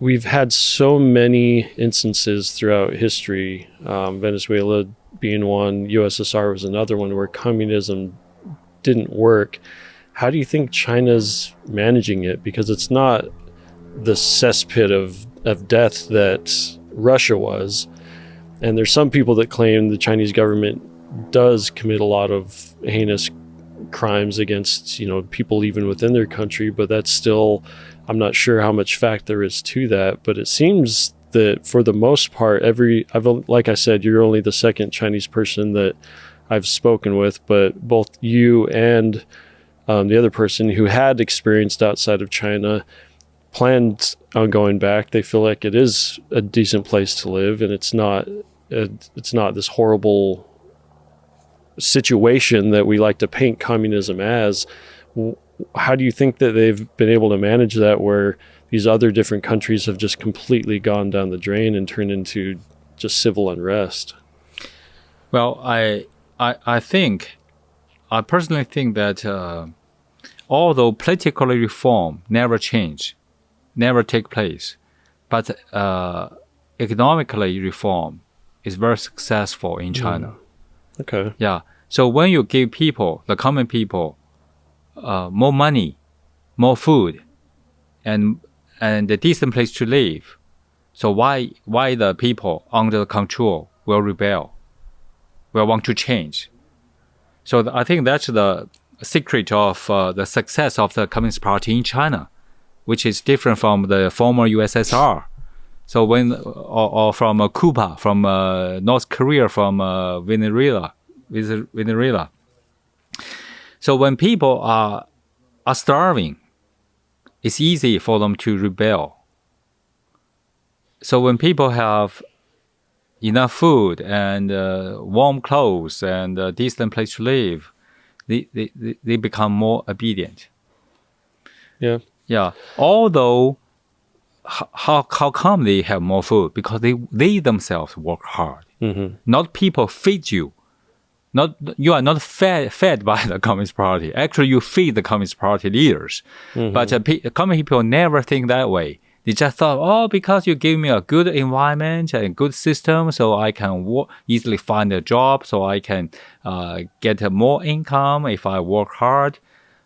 we've had so many instances throughout history, Venezuela being one, USSR was another one, where communism didn't work. How do you think China's managing it? Because it's not the cesspit of death that Russia was. And there's some people that claim the Chinese government does commit a lot of heinous crimes against, people even within their country, but that's still, I'm not sure how much fact there is to that. But it seems that for the most part, like I said, you're only the second Chinese person that I've spoken with, but both you and the other person who had experienced outside of China planned on going back. They feel like it is a decent place to live, and it's not this horrible situation that we like to paint communism as. How do you think that they've been able to manage that, where these other different countries have just completely gone down the drain and turned into just civil unrest? Well, I personally think that although political reform never take place, but economically reform is very successful in China. Okay. Yeah. So when you give people, the common people, more money, more food, and a decent place to live, so why the people under the control will rebel, will want to change? So I think that's the secret of the success of the Communist Party in China, which is different from the former USSR. So or from Cuba, from North Korea, from Venezuela. So when people are starving, it's easy for them to rebel. So when people have enough food and warm clothes and a decent place to live, they become more obedient. Yeah. Yeah. Although, how come they have more food? Because they themselves work hard. Mm-hmm. Not people feed you. You are not fed by the Communist Party. Actually, you feed the Communist Party leaders. Mm-hmm. But Communist people never think that way. They just thought, because you give me a good environment and a good system, so I can easily find a job, so I can get more income if I work hard.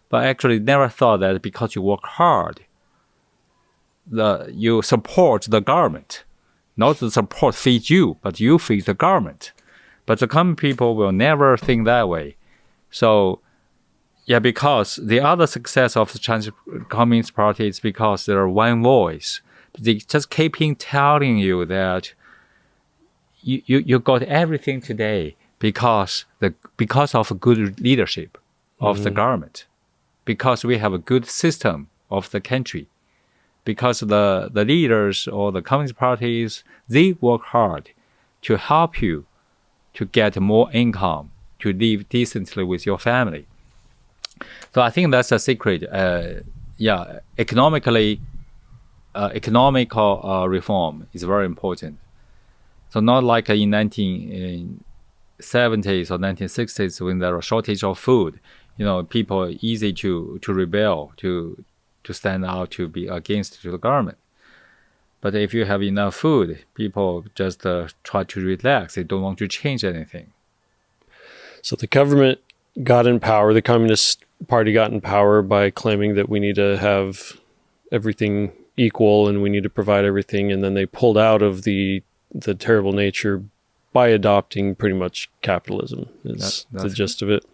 But actually, never thought that because you work hard, you support the government. Not the support feeds you, but you feed the government. But the common people will never think that way. So, yeah, because the other success of the Chinese Communist Party is because there are one voice. They just keeping telling you that you got everything today because of good leadership of the government, because we have a good system of the country, because the leaders or the Communist parties, they work hard to help you to get more income, to live decently with your family. So I think that's a secret. Economical reform is very important. So not like in 1970s or 1960s when there was a shortage of food, people are easy to rebel, to stand out, to be against the government. But if you have enough food, people just try to relax. They don't want to change anything. So the government got in power, the Communist Party got in power by claiming that we need to have everything equal and we need to provide everything. And then they pulled out of the terrible nature by adopting pretty much capitalism is the gist of it.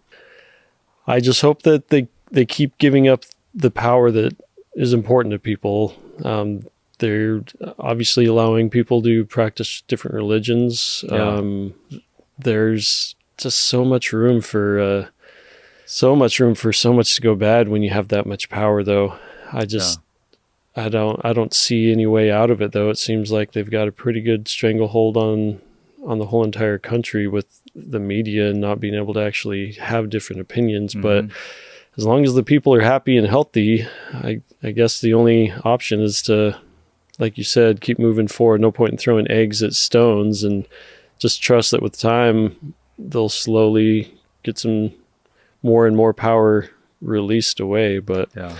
I just hope that they keep giving up the power that is important to people. They're obviously allowing people to practice different religions. Yeah. There's just so much room for so much to go bad when you have that much power, though. I don't see any way out of it, though. It seems like they've got a pretty good stranglehold on the whole entire country with the media and not being able to actually have different opinions. Mm-hmm. But as long as the people are happy and healthy, I guess the only option is to, like you said, keep moving forward. No point in throwing eggs at stones, and just trust that with time, they'll slowly get some more and more power released away. But yeah.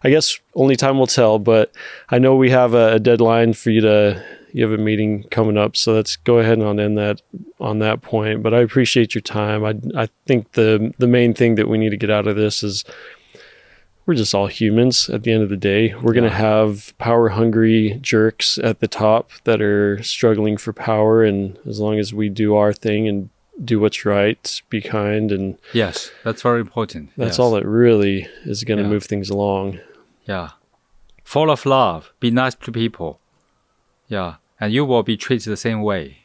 I guess only time will tell. But I know we have a deadline for you have a meeting coming up, so let's go ahead and end that on that point. But I appreciate your time. I think the main thing that we need to get out of this is we're just all humans at the end of the day. We're going to have power-hungry jerks at the top that are struggling for power, and as long as we do our thing and do what's right, be kind, and yes, that's very important. That's all that really is going to move things along. Yeah. Full of love. Be nice to people. Yeah. And you will be treated the same way.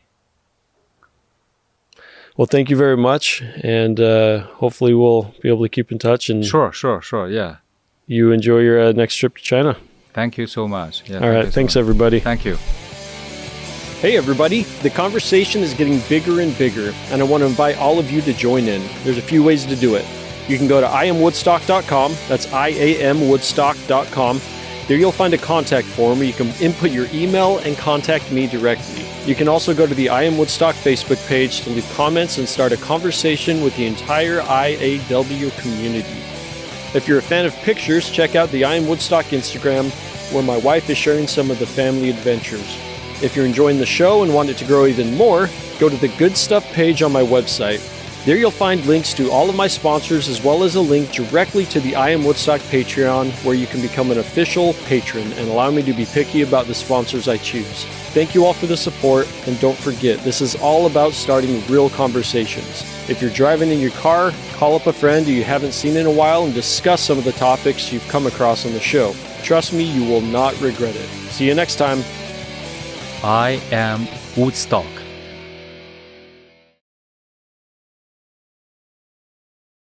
Well, thank you very much. And hopefully we'll be able to keep in touch. And Sure. Yeah. You enjoy your next trip to China. Thank you so much. Yeah, all right. Thanks, everybody. Thank you. Hey, everybody. The conversation is getting bigger and bigger, and I want to invite all of you to join in. There's a few ways to do it. You can go to iamwoodstock.com. That's iamwoodstock.com. There you'll find a contact form where you can input your email and contact me directly. You can also go to the I Am Woodstock Facebook page to leave comments and start a conversation with the entire IAW community. If you're a fan of pictures, check out the I Am Woodstock Instagram, where my wife is sharing some of the family adventures. If you're enjoying the show and want it to grow even more, go to the Good Stuff page on my website. There you'll find links to all of my sponsors, as well as a link directly to the I Am Woodstock Patreon, where you can become an official patron and allow me to be picky about the sponsors I choose. Thank you all for the support, and don't forget, this is all about starting real conversations. If you're driving in your car, call up a friend who you haven't seen in a while and discuss some of the topics you've come across on the show. Trust me, you will not regret it. See you next time. I am Woodstock.